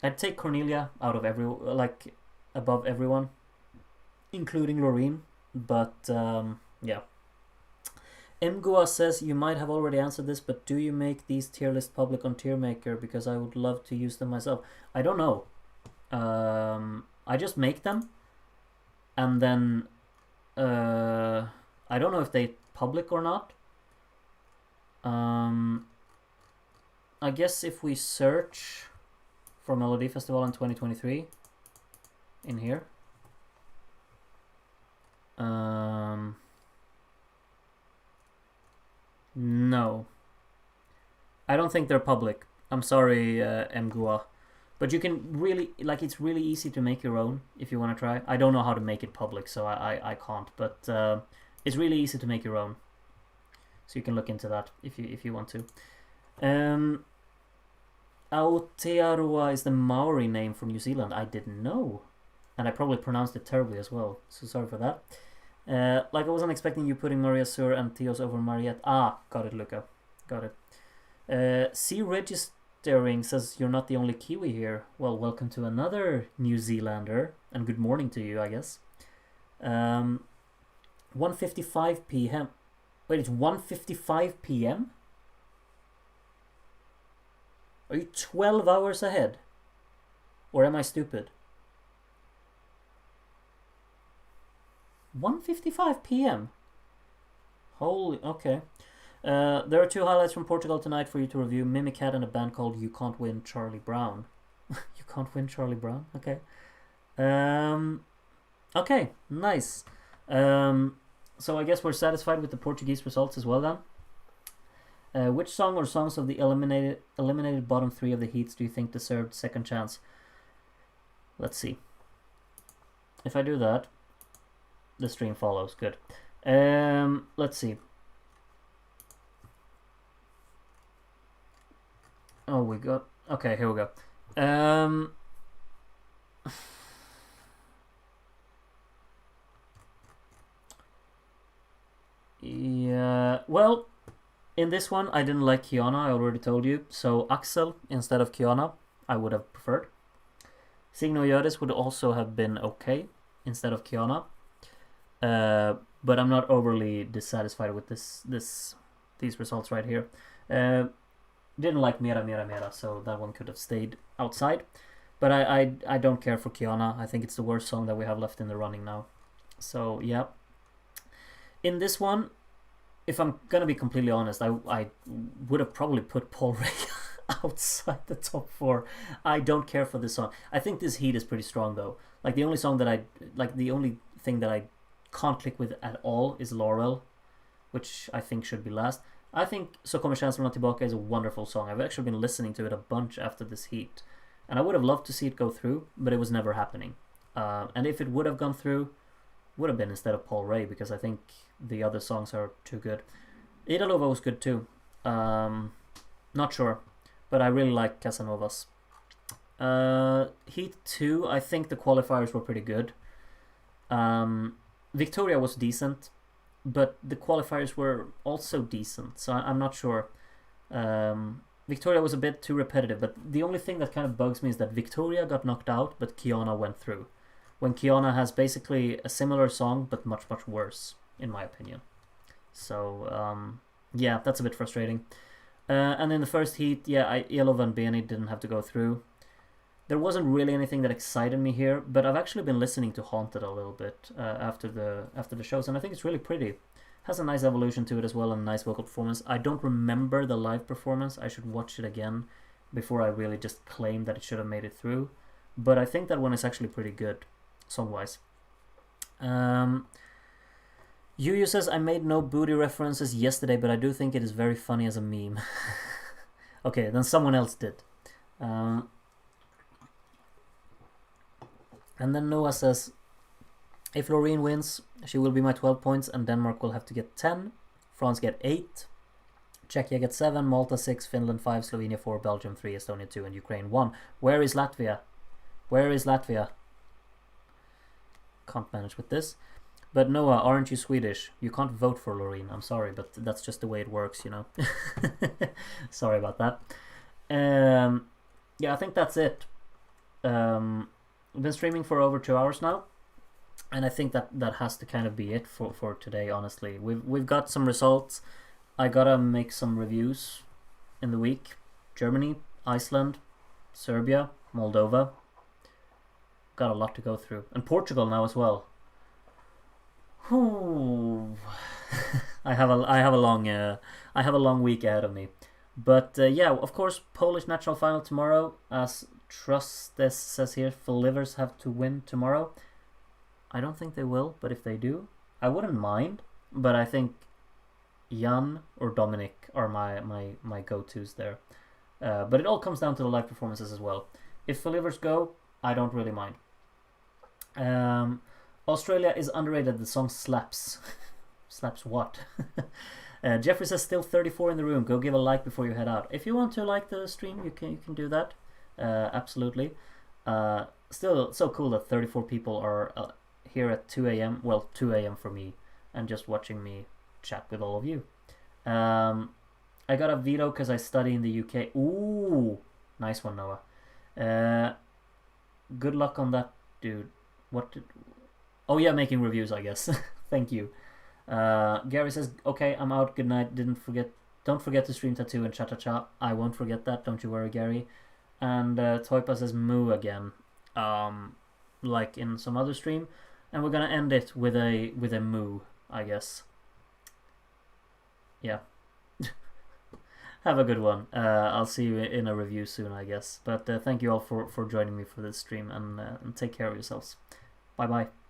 I'd take Cornelia out of above everyone, including Loreen. But yeah. Mgua says, you might have already answered this, but do you make these tier lists public on Tiermaker? Because I would love to use them myself. I don't know. I just make them, and then I don't know if they public or not. I guess if we search for Melody Festival in 2023 in here, no, I don't think they're public. I'm sorry, Mgua, but you can really it's really easy to make your own if you want to try. I don't know how to make it public, so I can't, but it's really easy to make your own. So you can look into that if you want to. Aotearoa is the Maori name from New Zealand. I didn't know, and I probably pronounced it terribly as well. So sorry for that. I wasn't expecting you putting Maria Sur and Theos over Mariette. Ah, got it, Luca. Got it. C Registering says, you're not the only Kiwi here. Well, welcome to another New Zealander, and good morning to you, I guess. 1:55 p.m. Wait, it's 1:55 p.m.? Are you 12 hours ahead? Or am I stupid? 1:55 p.m. Holy, okay. There are two highlights from Portugal tonight for you to review. Mimicat and a band called You Can't Win Charlie Brown. You Can't Win Charlie Brown? Okay. Okay, nice. So I guess we're satisfied with the Portuguese results as well then. Which song or songs of the eliminated bottom three of the heats do you think deserved second chance? Let's see. If I do that, the stream follows. Good. Let's see. Oh, we got... Okay, here we go. Yeah, well, in this one, I didn't like Kiana, I already told you. So Axel instead of Kiana, I would have preferred. Signo Jöres would also have been okay instead of Kiana. But I'm not overly dissatisfied with these results right here. Didn't like Mera Mera Mera, so that one could have stayed outside. But I don't care for Kiana. I think it's the worst song that we have left in the running now. So yeah. In this one, if I'm gonna be completely honest, I would have probably put Paul Ray outside the top 4. I don't care for this song. I think this heat is pretty strong though. The only thing that I can't click with at all is Laurel, which I think should be last. I think So kommer känslan tillbaka is a wonderful song. I've actually been listening to it a bunch after this heat, and I would have loved to see it go through, but it was never happening. And if it would have gone through, would have been instead of Paul Ray, because I think the other songs are too good. Idalova was good too. Not sure, but I really like Casanovas. Heat 2, I think the qualifiers were pretty good. Victoria was decent, but the qualifiers were also decent, so I'm not sure. Victoria was a bit too repetitive, but the only thing that kind of bugs me is that Victoria got knocked out, but Kiana went through. When Kiana has basically a similar song, but much, much worse, in my opinion. So, yeah, that's a bit frustrating. And in the first heat, yeah, Elov and Beni didn't have to go through. There wasn't really anything that excited me here, but I've actually been listening to Haunted a little bit after the shows, and I think it's really pretty. Has a nice evolution to it as well, and a nice vocal performance. I don't remember the live performance. I should watch it again before I really just claim that it should have made it through. But I think that one is actually pretty good, song-wise. Yuyu says, I made no booty references yesterday, but I do think it is very funny as a meme. Okay, then someone else did. And then Noah says, if Loreen wins, she will be my 12 points and Denmark will have to get 10. France get 8. Czechia get 7, Malta 6, Finland 5, Slovenia 4, Belgium 3, Estonia 2, and Ukraine 1. Where is Latvia? Where is Latvia? Can't manage with this. But Noah, aren't you Swedish? You can't vote for Loreen. I'm sorry, but that's just the way it works, you know. Sorry about that. Yeah, I think that's it. We've been streaming for over 2 hours now, and I think that has to kind of be it for today. Honestly, we've got some results. I gotta make some reviews in the week. Germany, Iceland, Serbia, Moldova. Got a lot to go through, and Portugal now as well. Whew. I have a long week ahead of me, but yeah, of course, Polish national final tomorrow. As Trustes says here, Filivers have to win tomorrow. I don't think they will, but if they do, I wouldn't mind. But I think Jan or Dominic are my go-tos there. But it all comes down to the live performances as well. If Filivers go, I don't really mind. Australia is underrated. The song slaps. Slaps what? Jeffrey says still 34 in the room. Go give a like before you head out. If you want to like the stream, you can do that. Absolutely. Still so cool that 34 people are here at 2 a.m. Well, 2 a.m. for me, and just watching me chat with all of you. I got a veto because I study in the UK. Ooh, nice one, Noah. Good luck on that, dude. Oh yeah, making reviews, I guess. Thank you. Gary says, okay, I'm out. Good night. Don't forget to stream Tattoo and Cha-Cha-Cha. I won't forget that. Don't you worry, Gary. And Toypa says moo again, like in some other stream. And we're gonna end it with a moo, I guess. Yeah. Have a good one. I'll see you in a review soon, I guess. But thank you all for joining me for this stream, and take care of yourselves. Bye bye.